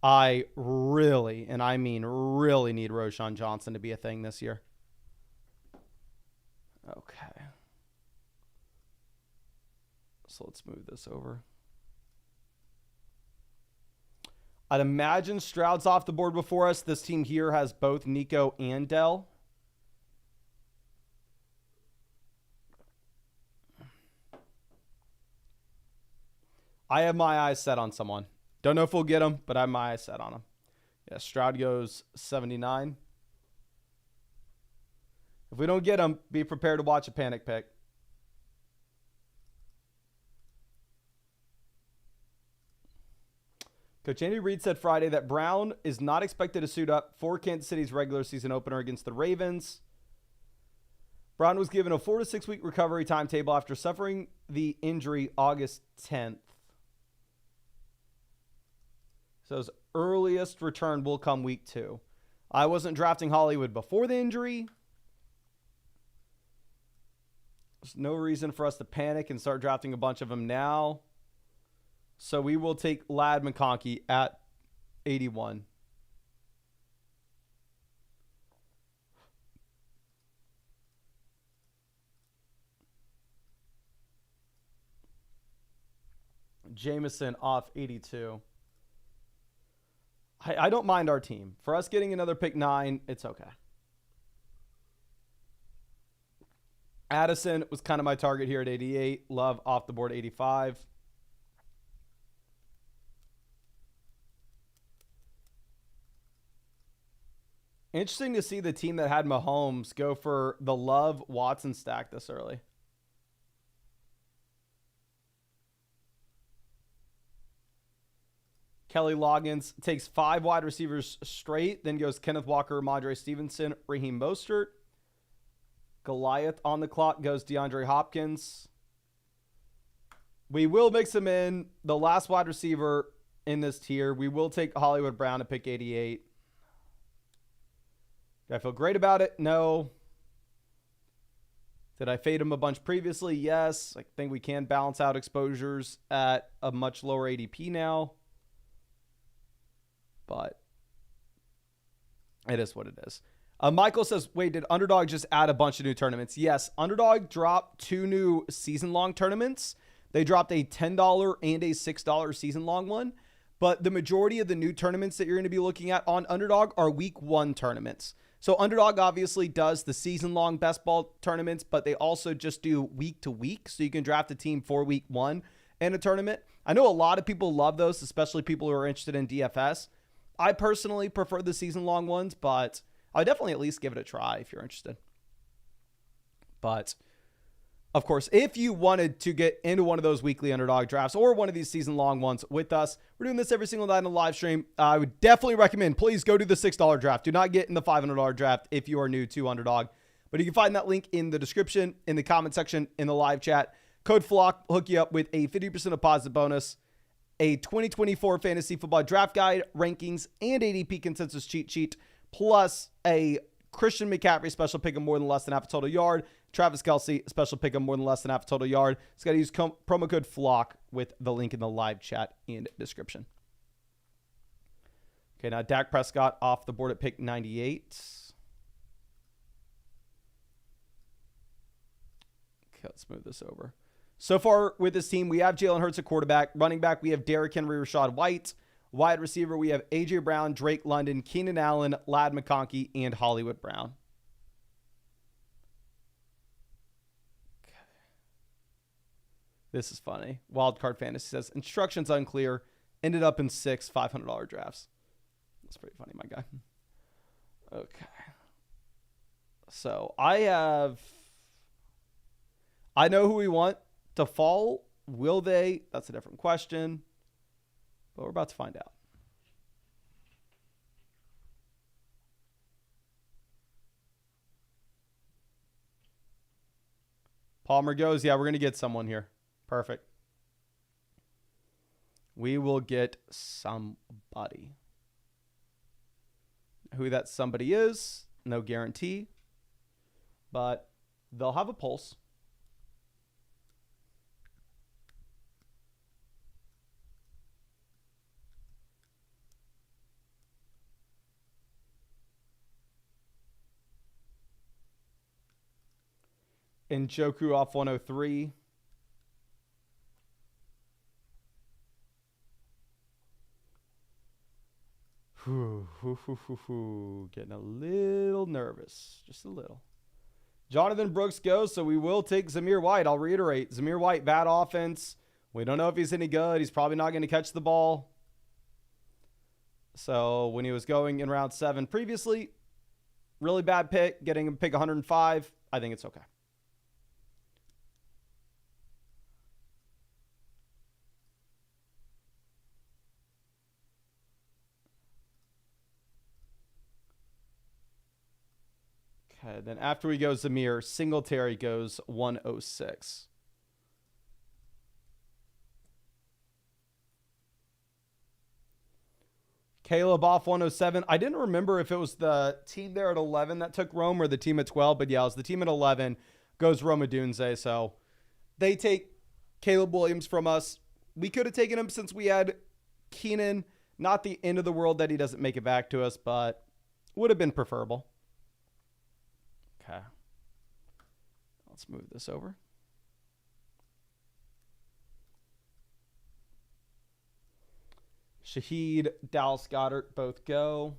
I really, and I mean really, need Roschon Johnson to be a thing this year. Okay. So let's move this over. I'd imagine Stroud's off the board before us. This team here has both Nico and Dell. I have my eyes set on someone. Don't know if we'll get him, but I have my eyes set on him. Yeah, Stroud goes 79. If we don't get him, be prepared to watch a panic pick. Coach Andy Reid said Friday that Brown is not expected to suit up for Kansas City's regular season opener against the Ravens. Brown was given a 4 to 6 week recovery timetable after suffering the injury August 10th. So his earliest return will come week 2. I wasn't drafting Hollywood before the injury. There's no reason for us to panic and start drafting a bunch of them now. So we will take Ladd McConkey at 81. Jameson off 82. I don't mind our team. For us getting another pick 9, it's okay. Addison was kind of my target here at 88. Love off the board 85. Interesting to see the team that had Mahomes go for the Love Watson stack this early. Kelly Loggins takes 5 wide receivers straight, then goes Kenneth Walker, Madre Stevenson, Raheem Mostert. Goliath on the clock goes DeAndre Hopkins. We will mix him in. The last wide receiver in this tier, we will take Hollywood Brown at pick 88. Do I feel great about it? No. Did I fade him a bunch previously? Yes. I think we can balance out exposures at a much lower ADP now. But it is what it is. Michael says, wait, did Underdog just add a bunch of new tournaments? Yes, Underdog dropped 2 new season-long tournaments. They dropped a $10 and a $6 season-long one. But the majority of the new tournaments that you're going to be looking at on Underdog are week 1 tournaments. So Underdog obviously does the season-long best ball tournaments, but they also just do week to week. So you can draft a team for week 1 in a tournament. I know a lot of people love those, especially people who are interested in DFS. I personally prefer the season-long ones, but I would definitely at least give it a try if you're interested. But, of course, if you wanted to get into one of those weekly Underdog drafts or one of these season-long ones with us, we're doing this every single night on the live stream. I would definitely recommend, please go to the $6 draft. Do not get in the $500 draft if you are new to Underdog. But you can find that link in the description, in the comment section, in the live chat. Code FLOCK will hook you up with a 50% deposit bonus, a 2024 fantasy football draft guide, rankings, and ADP consensus cheat sheet, plus a Christian McCaffrey special pick of more than less than half a total yard, Travis Kelce special pick of more than less than half a total yard. It's got to use promo code FLOCK with the link in the live chat and description. Okay, now Dak Prescott off the board at pick 98. Okay, let's move this over. So far with this team, we have Jalen Hurts at quarterback. Running back, we have Derrick Henry, Rashad White. Wide receiver, we have A.J. Brown, Drake London, Keenan Allen, Ladd McConkey, and Hollywood Brown. Okay. This is funny. Wildcard Fantasy says, instructions unclear. Ended up in 6 $500 drafts. That's pretty funny, my guy. Okay. So I know who we want to fall. Will they? That's a different question. But we're about to find out. Palmer goes, yeah, we're going to get someone here. Perfect. We will get somebody. Who that somebody is, no guarantee. But they'll have a pulse. Njoku off 103. Getting a little nervous. Just a little. Jonathan Brooks goes, so we will take Zamir White. I'll reiterate. Zamir White, bad offense. We don't know if he's any good. He's probably not going to catch the ball. So when he was going in round 7 previously, really bad pick. Getting him pick 105, I think it's okay. Okay, then after we go Zamir, Singletary goes 106. Caleb off 107. I didn't remember if it was the team there at 11 that took Rome or the team at 12, but yeah, it was the team at 11 goes Rome Odunze. So they take Caleb Williams from us. We could have taken him since we had Keenan. Not the end of the world that he doesn't make it back to us, but would have been preferable. Okay. Let's move this over. Shaheed, Dallas Goedert both go.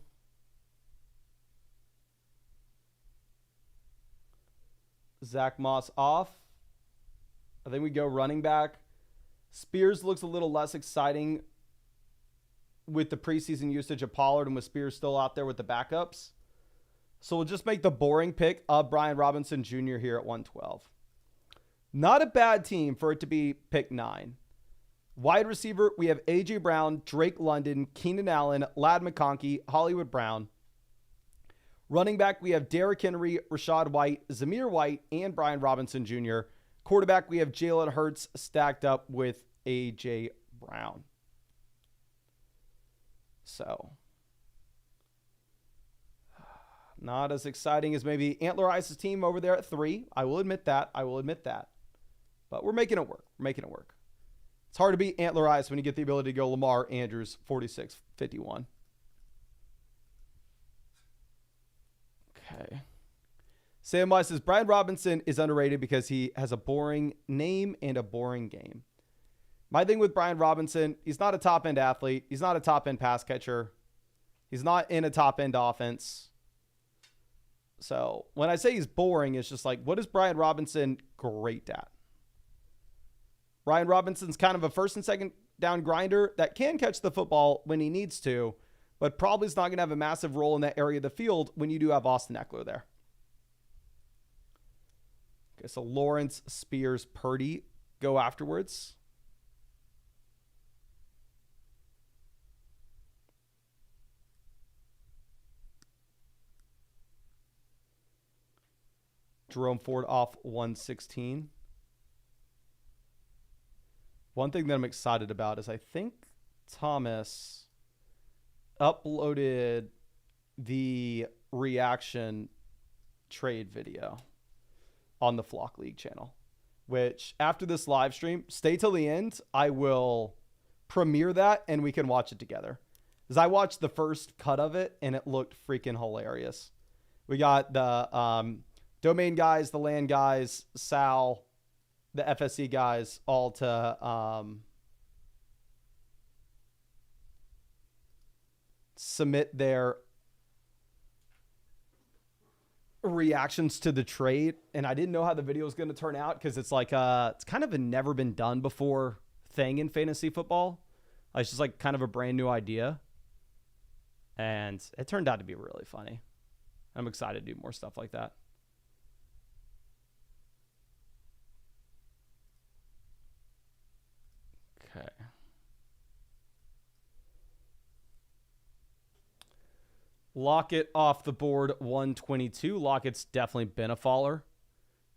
Zach Moss off. I think we go running back. Spears looks a little less exciting with the preseason usage of Pollard and with Spears still out there with the backups. So we'll just make the boring pick of Brian Robinson Jr. here at 112. Not a bad team for it to be pick 9. Wide receiver, we have A.J. Brown, Drake London, Keenan Allen, Ladd McConkey, Hollywood Brown. Running back, we have Derrick Henry, Rashad White, Zamir White, and Brian Robinson Jr. Quarterback, we have Jalen Hurts stacked up with A.J. Brown. So, not as exciting as maybe Antler Ice's team over there at 3. I will admit that. But we're making it work. It's hard to beat Antler Ice when you get the ability to go Lamar Andrews 46-51. Okay. Sam Weiss says Brian Robinson is underrated because he has a boring name and a boring game. My thing with Brian Robinson, he's not a top-end athlete. He's not a top-end pass catcher. He's not in a top-end offense. So when I say he's boring, it's just like, what is Brian Robinson great at? Brian Robinson's kind of a first and second down grinder that can catch the football when he needs to, but probably is not going to have a massive role in that area of the field when you do have Austin Eckler there. Okay, so Lawrence, Spears, Purdy go afterwards. Jerome Ford off 116. One thing that I'm excited about is I think Thomas uploaded the reaction trade video on the Flock League channel, which after this live stream, stay till the end. I will premiere that and we can watch it together. Because I watched the first cut of it and it looked freaking hilarious. We got the domain guys, the land guys, Sal, the FSC guys, all to submit their reactions to the trade. And I didn't know how the video was going to turn out because it's like it's kind of a never been done before thing in fantasy football. It's just like kind of a brand new idea. And it turned out to be really funny. I'm excited to do more stuff like that. Okay. Lockett off the board, 122. Lockett's definitely been a faller.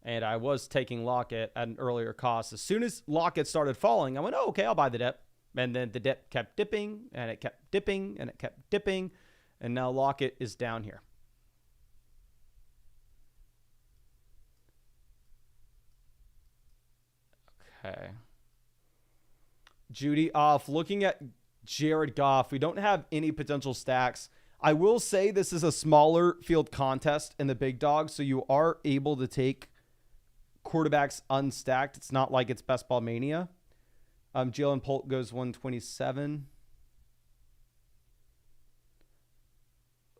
And I was taking Lockett at an earlier cost. As soon as Lockett started falling, I went, oh, okay, I'll buy the dip. And then the dip kept dipping, and it kept dipping, and it kept dipping. And now Lockett is down here. Okay. Judy off. Looking at Jared Goff, we don't have any potential stacks. I will say this is a smaller field contest in the big dogs, so you are able to take quarterbacks unstacked. It's not like it's Best Ball Mania. Jalen Polk goes 127.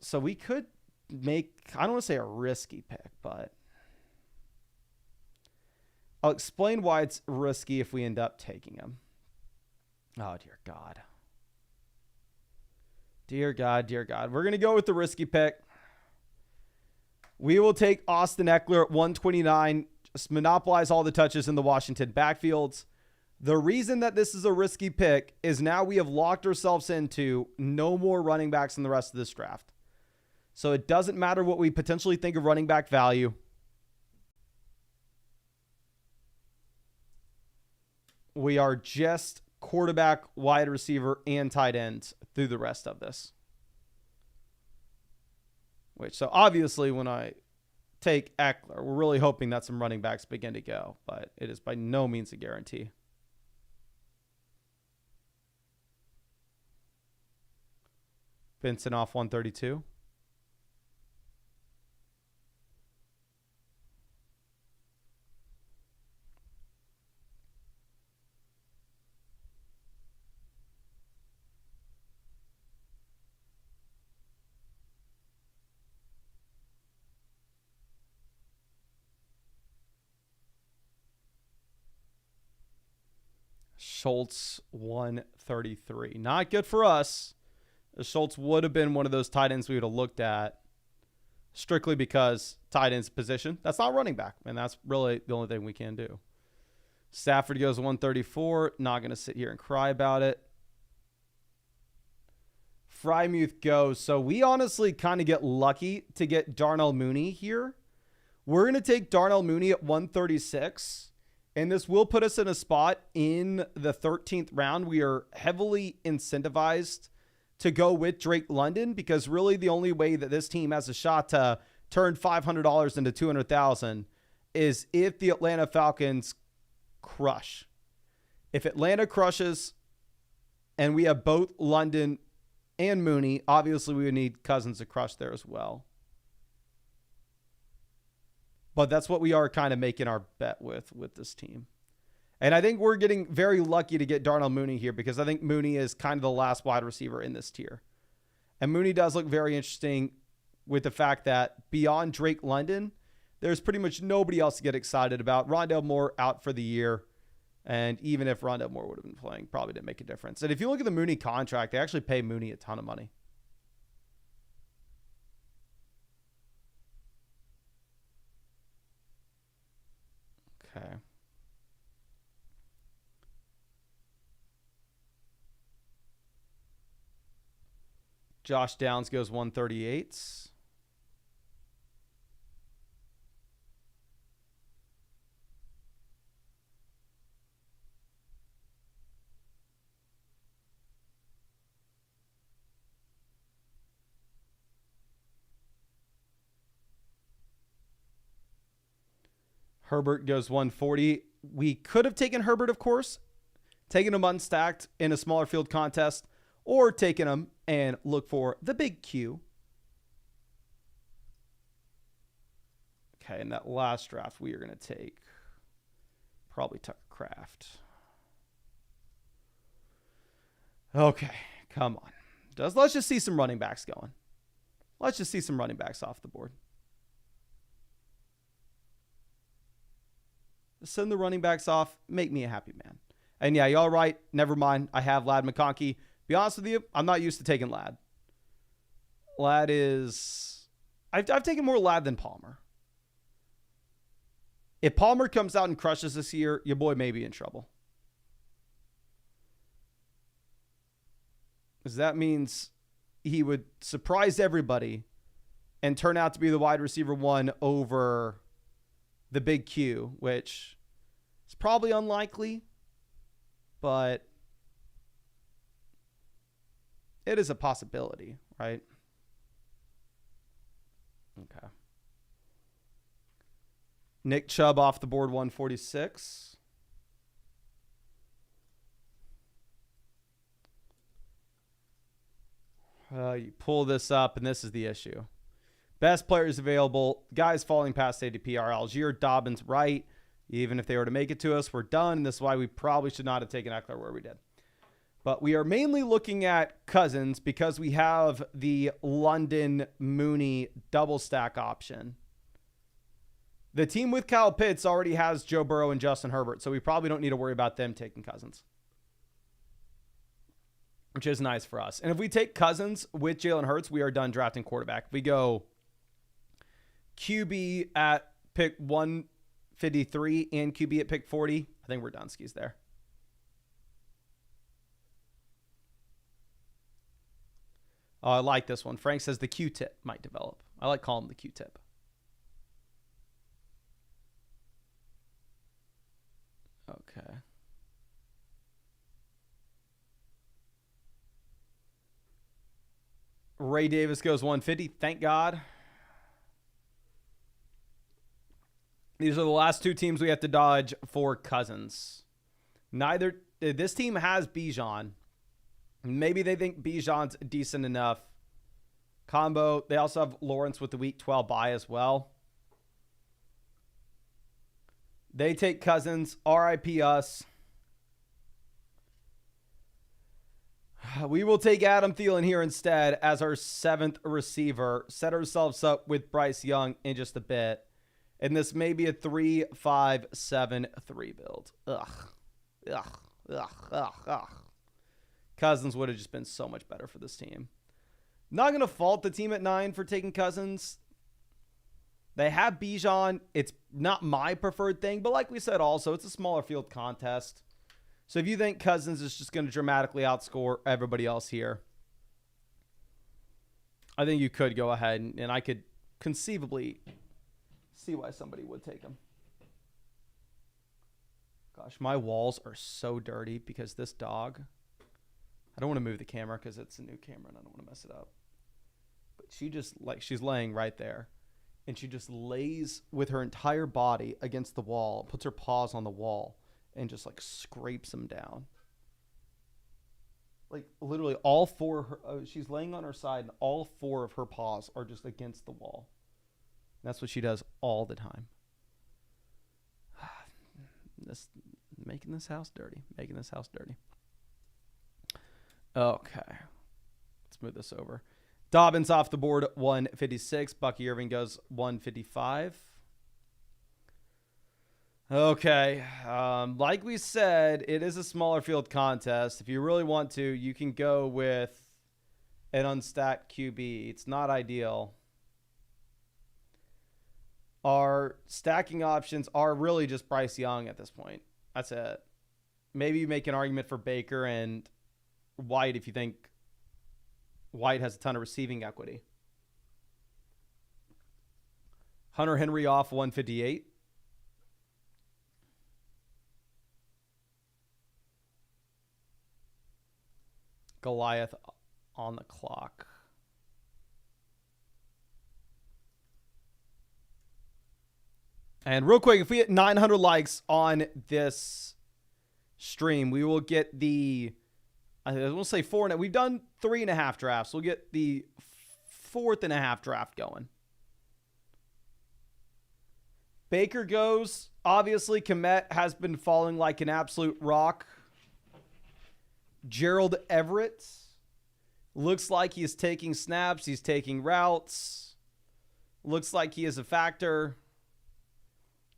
So we could make, I don't want to say a risky pick, but I'll explain why it's risky if we end up taking him. Oh, dear God. Dear God, dear God. We're going to go with the risky pick. We will take Austin Eckler at 129. Just monopolize all the touches in the Washington backfields. The reason that this is a risky pick is now we have locked ourselves into no more running backs in the rest of this draft. So it doesn't matter what we potentially think of running back value. We are just quarterback, wide receiver, and tight ends through the rest of this. So obviously when I take Eckler, we're really hoping that some running backs begin to go, but it is by no means a guarantee. Vincent off 132. Schultz 133. Not good for us. Schultz would have been one of those tight ends we would have looked at strictly because tight end's position. That's not running back, and that's really the only thing we can do. Stafford goes 134. Not going to sit here and cry about it. Frymuth goes. So we honestly kind of get lucky to get Darnell Mooney here. We're going to take Darnell Mooney at 136. And this will put us in a spot in the 13th round. We are heavily incentivized to go with Drake London because really the only way that this team has a shot to turn $500 into $200,000 is if the Atlanta Falcons crush. If Atlanta crushes and we have both London and Mooney, obviously we would need Cousins to crush there as well. But that's what we are kind of making our bet with this team. And I think we're getting very lucky to get Darnell Mooney here because I think Mooney is kind of the last wide receiver in this tier. And Mooney does look very interesting with the fact that beyond Drake London, there's pretty much nobody else to get excited about. Rondale Moore out for the year. And even if Rondale Moore would have been playing, probably didn't make a difference. And if you look at the Mooney contract, they actually pay Mooney a ton of money. Okay. Josh Downs goes 138. Herbert goes 140. We could have taken Herbert, of course, taken him unstacked in a smaller field contest, or taken him and look for the big Q. Okay, in that last draft, we are going to take probably Tucker Kraft. Okay, come on. Let's just see some running backs going. Let's just see some running backs off the board. Send the running backs off. Make me a happy man. And yeah, y'all right. Never mind. I have Ladd McConkey. Be honest with you, I'm not used to taking Ladd. Ladd is... I've taken more Ladd than Palmer. If Palmer comes out and crushes this year, your boy may be in trouble. Because that means he would surprise everybody and turn out to be the wide receiver one over the big Q, which is probably unlikely, but it is a possibility, right? Okay. Nick Chubb off the board, 146. You pull this up, and this is the issue. Best players available. Guys falling past ADP are Algier, Dobbins, Wright. Even if they were to make it to us, we're done. This is why we probably should not have taken Eckler where we did. But we are mainly looking at Cousins because we have the London Mooney double stack option. The team with Kyle Pitts already has Joe Burrow and Justin Herbert, so we probably don't need to worry about them taking Cousins, which is nice for us. And if we take Cousins with Jalen Hurts, we are done drafting quarterback. If we go QB at pick 153 and QB at pick 40, I think we're done skis there. Oh, I like this one. Frank says the Q-tip might develop. I like calling him the Q-tip. Okay. Ray Davis goes 150. Thank God. These are the last two teams we have to dodge for Cousins. This team has Bijan. Maybe they think Bijan's decent enough. Combo. They also have Lawrence with the week 12 bye as well. They take Cousins. RIP us. We will take Adam Thielen here instead as our 7th receiver. Set ourselves up with Bryce Young in just a bit. And this may be a 3-5-7-3 build. Ugh. Cousins would have just been so much better for this team. Not going to fault the team at 9 for taking Cousins. They have Bijan. It's not my preferred thing, but like we said also, it's a smaller field contest. So if you think Cousins is just going to dramatically outscore everybody else here, I think you could go ahead and I could conceivably see why somebody would take him. Gosh, my walls are so dirty because this dog, I don't want to move the camera because it's a new camera and I don't want to mess it up. But she's laying right there. And she just lays with her entire body against the wall, puts her paws on the wall, and just like scrapes them down. Like literally all four of her, she's laying on her side and all 4 of her paws are just against the wall. And that's what she does all the time. Making this house dirty. Okay. Let's move this over. Dobbins off the board, 156. Bucky Irving goes 155. Okay. Like we said, it is a smaller field contest. If you really want to, you can go with an unstacked QB. It's not ideal. Our stacking options are really just Bryce Young at this point. That's it. Maybe you make an argument for Baker and White if you think White has a ton of receiving equity. Hunter Henry off 158. Goliath on the clock. And real quick, if we hit 900 likes on this stream, we will get the, I will say 4. We've done 3.5 drafts. We'll get the 4.5 draft going. Baker goes. Obviously, Kmet has been falling like an absolute rock. Gerald Everett looks like he is taking snaps. He's taking routes. Looks like he is a factor.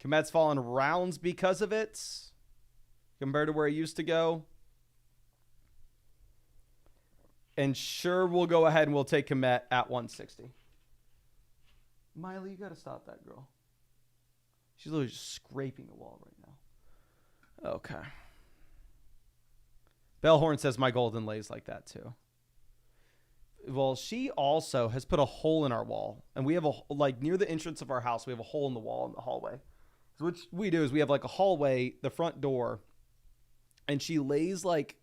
Kmet's fallen rounds because of it compared to where he used to go. And sure, we'll go ahead and we'll take Kmet at 160. Miley, you got to stop that girl. She's literally just scraping the wall right now. Okay. Bellhorn says my golden lays like that too. Well, she also has put a hole in our wall. And we have near the entrance of our house, we have a hole in the wall in the hallway. So what we do is we have like a hallway, the front door. And she lays like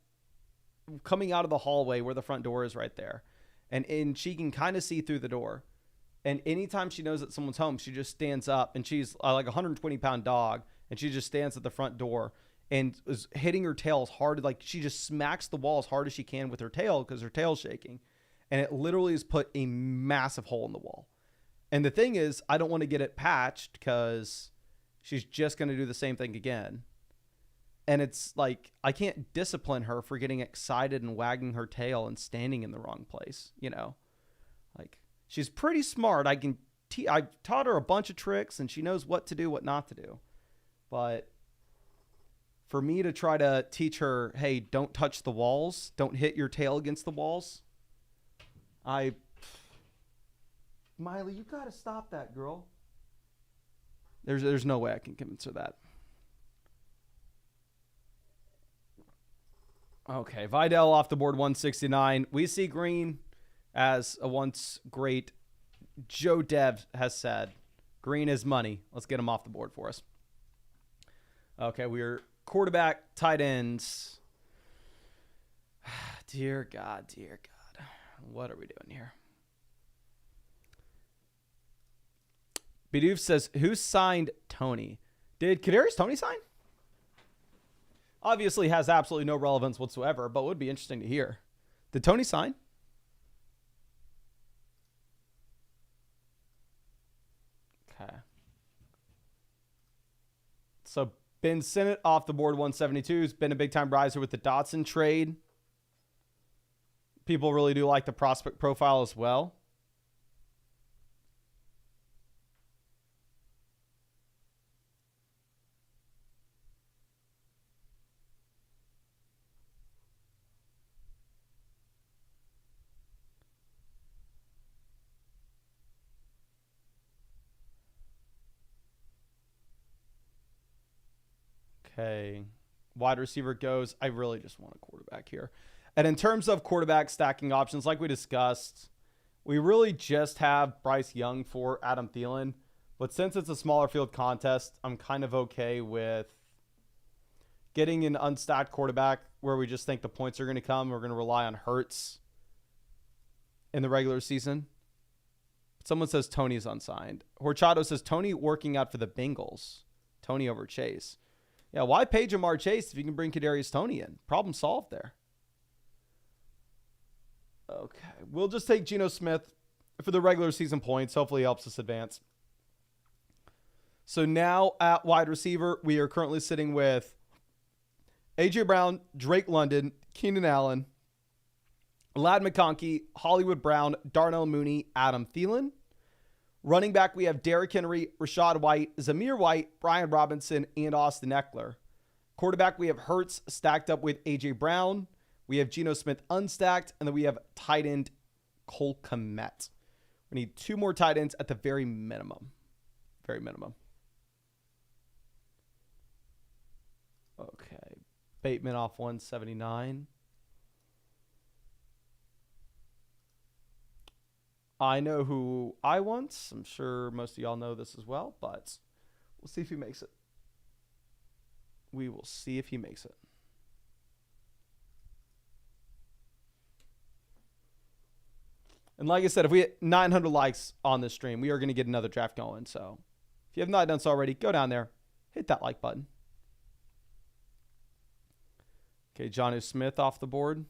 coming out of the hallway where the front door is right there. And she can kind of see through the door. And anytime she knows that someone's home, she just stands up. And she's like a 120-pound dog. And she just stands at the front door and is hitting her tail as hard. Like she just smacks the wall as hard as she can with her tail because her tail's shaking. And it literally has put a massive hole in the wall. And the thing is, I don't want to get it patched because she's just going to do the same thing again. And it's like, I can't discipline her for getting excited and wagging her tail and standing in the wrong place, you know? Like, she's pretty smart. I've taught her a bunch of tricks and she knows what to do, what not to do. But for me to try to teach her, hey, don't touch the walls, don't hit your tail against the walls, Miley, you got to stop that, girl. There's no way I can convince her that. Okay, Vidal off the board, 169. We see green As a once great Joe Dev has said, green is money. Let's get him off the board for us. Okay, we're quarterback, tight ends. Dear God. What are we doing here? Bidoof says, who signed Tony? Did Kadarius Toney sign? Obviously has absolutely no relevance whatsoever, but would be interesting to hear. Did Tony sign? Okay. So Ben Sinnott off the board 172 has been a big-time riser with the Dotson trade. People really do like the prospect profile as well. Okay. Wide receiver goes. I really just want a quarterback here. And in terms of quarterback stacking options, like we discussed, we really just have Bryce Young for Adam Thielen. But since it's a smaller field contest, I'm kind of okay with getting an unstacked quarterback where we just think the points are going to come. We're going to rely on Hurts in the regular season. Someone says Tony's unsigned. Horchado says Tony working out for the Bengals. Tony over Chase. Yeah, why pay Jamar Chase if you can bring Kadarius Toney in? Problem solved there. Okay, we'll just take Geno Smith for the regular season points. Hopefully he helps us advance. So now at wide receiver, we are currently sitting with A.J. Brown, Drake London, Keenan Allen, Ladd McConkey, Hollywood Brown, Darnell Mooney, Adam Thielen. Running back, we have Derrick Henry, Rachaad White, Zamir White, Brian Robinson, and Austin Eckler. Quarterback, we have Hurts stacked up with A.J. Brown. We have Geno Smith unstacked, and then we have tight end Cole Kmet. We need 2 more tight ends at the very minimum. Very minimum. Okay. Bateman off 179. I know who I want. I'm sure most of y'all know this as well, but we'll see if he makes it. We will see if he makes it. And like I said, if we hit 900 likes on this stream, we are going to get another draft going. So if you have not done so already, go down there, hit that like button. Okay, Jonnu Smith off the board.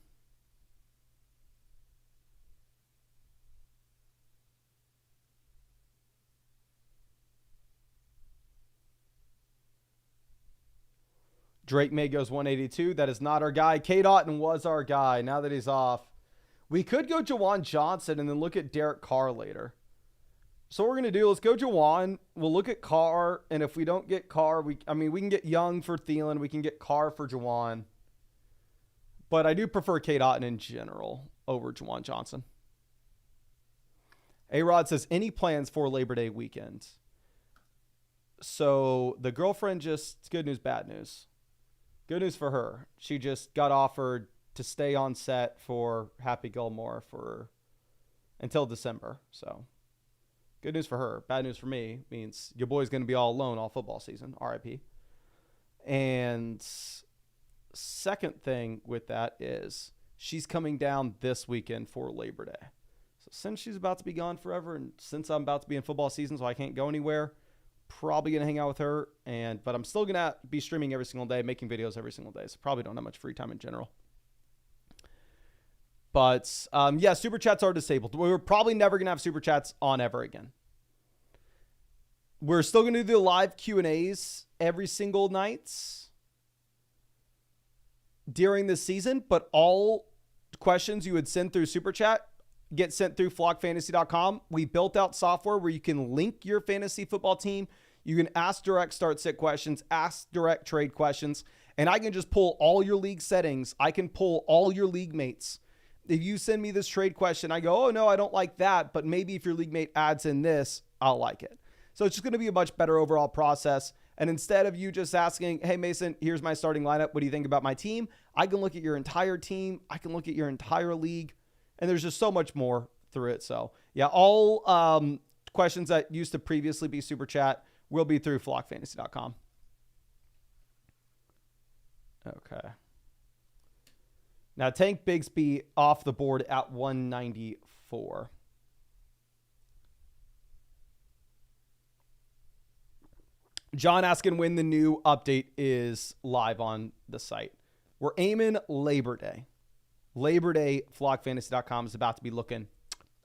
Drake May goes 182. That is not our guy. K. Dotton was our guy. Now that he's off. We could go Jawan Johnson and then look at Derek Carr later. So what we're going to do, let's go Jawan. We'll look at Carr, and if we don't get Carr, we can get Young for Thielen. We can get Carr for Jawan. But I do prefer K. Dotton in general over Jawan Johnson. A-Rod says, any plans for Labor Day weekend? So the girlfriend just, good news, bad news. Good news for her. She just got offered to stay on set for Happy Gilmore until December. So good news for her. Bad news for me means your boy's going to be all alone all football season. RIP. And second thing with that is she's coming down this weekend for Labor Day. So since she's about to be gone forever and since I'm about to be in football season so I can't go anywhere, probably going to hang out with her. But I'm still going to be streaming every single day, making videos every single day. So probably don't have much free time in general. But, yeah, Super Chats are disabled. We're probably never going to have Super Chats on ever again. We're still going to do the live Q&As every single night during this season, but all questions you would send through Super Chat get sent through flockfantasy.com. We built out software where you can link your fantasy football team. You can ask direct start sit questions, ask direct trade questions, and I can just pull all your league settings. I can pull all your league mates. If you send me this trade question, I go, oh, no, I don't like that. But maybe if your league mate adds in this, I'll like it. So it's just going to be a much better overall process. And instead of you just asking, hey, Mason, here's my starting lineup. What do you think about my team? I can look at your entire team. I can look at your entire league. And there's just so much more through it. So yeah, all questions that used to previously be super chat will be through flockfantasy.com. Okay. Now Tank Bigsby off the board at 194. John asking when the new update is live on the site. We're aiming Labor Day. Labor Day, flockfantasy.com is about to be looking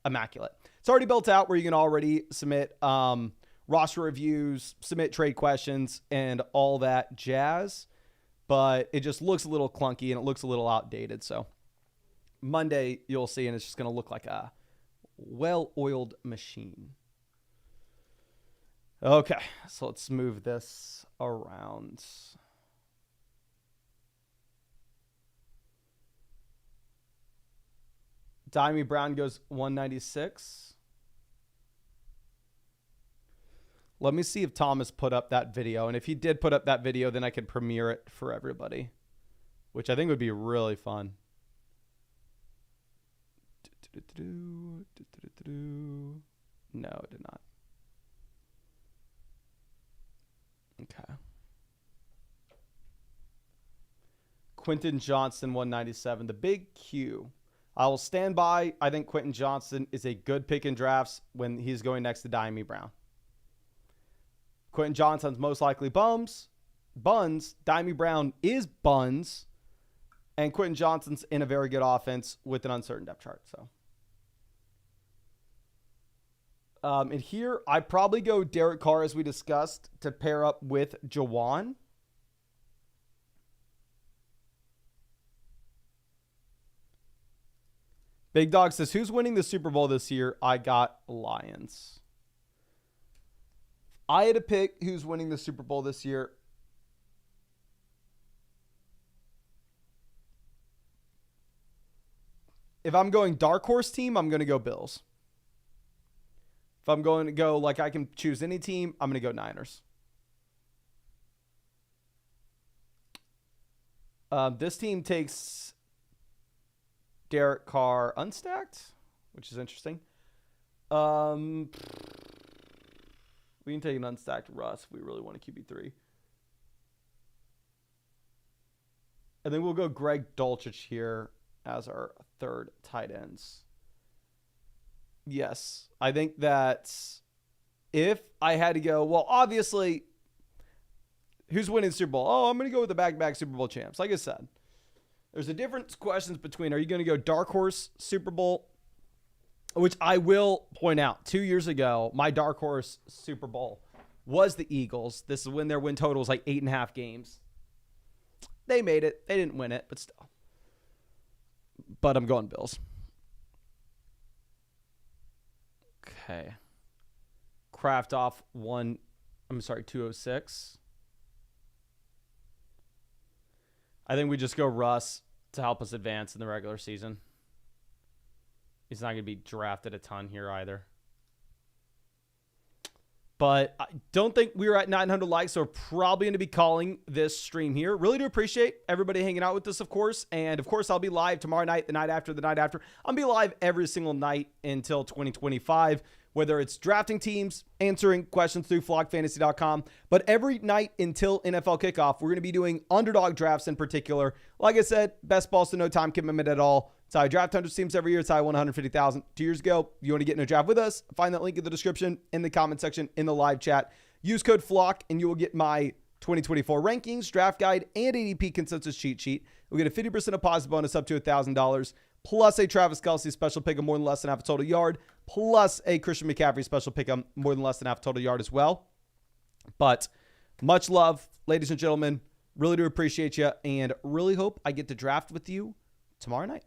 immaculate. It's already built out where you can already submit roster reviews, submit trade questions, and all that jazz. But it just looks a little clunky and it looks a little outdated. So Monday you'll see, and it's just going to look like a well-oiled machine. Okay, so let's move this around. Dimey Brown goes 196. Let me see if Thomas put up that video. And if he did put up that video, then I could premiere it for everybody, which I think would be really fun. No, it did not. Okay. Quentin Johnston, 197. The big Q. I will stand by. I think Quentin Johnston is a good pick in drafts when he's going next to Dimey Brown. Quentin Johnston's most likely buns. Dimey Brown is buns. And Quentin Johnston's in a very good offense with an uncertain depth chart. So, and here, I probably go Derek Carr, as we discussed, to pair up with Jawan. Big Dog says, who's winning the Super Bowl this year? I got Lions. If I had to pick who's winning the Super Bowl this year, if I'm going dark horse team, I'm going to go Bills. If I'm going to go like I can choose any team, I'm going to go Niners. This team takes Derek Carr unstacked, which is interesting. We can take an unstacked Russ if we really want a QB3. And then we'll go Greg Dulcich here as our third tight ends. Yes, I think that if I had to go, well, obviously, who's winning the Super Bowl? Oh, I'm going to go with the back-to-back Super Bowl champs. Like I said, there's a difference questions between, are you going to go dark horse Super Bowl, which I will point out, 2 years ago, my dark horse Super Bowl was the Eagles. This is when their win total was like 8.5 games. They made it. They didn't win it, but still. But I'm going Bills. Okay. Craft off 206. I think we just go Russ to help us advance in the regular season. He's not going to be drafted a ton here either. But I don't think we were at 900 likes, so we're probably going to be calling this stream here. Really do appreciate everybody hanging out with us, of course. And, of course, I'll be live tomorrow night, the night after, the night after. I'll be live every single night until 2025, whether it's drafting teams, answering questions through flockfantasy.com. But every night until NFL kickoff, we're going to be doing underdog drafts in particular. Like I said, best balls to no time commitment at all. It's how I draft 100 teams every year. It's how I won 150,000 2 years ago. If you want to get in a draft with us, find that link in the description, in the comment section, in the live chat. Use code FLOCK, and you will get my 2024 rankings, draft guide, and ADP consensus cheat sheet. We'll get a 50% deposit bonus up to $1,000, plus a Travis Kelce special pick of more than less than half a total yard, plus a Christian McCaffrey special pick of more than less than half a total yard as well. But much love, ladies and gentlemen. Really do appreciate you, and really hope I get to draft with you tomorrow night.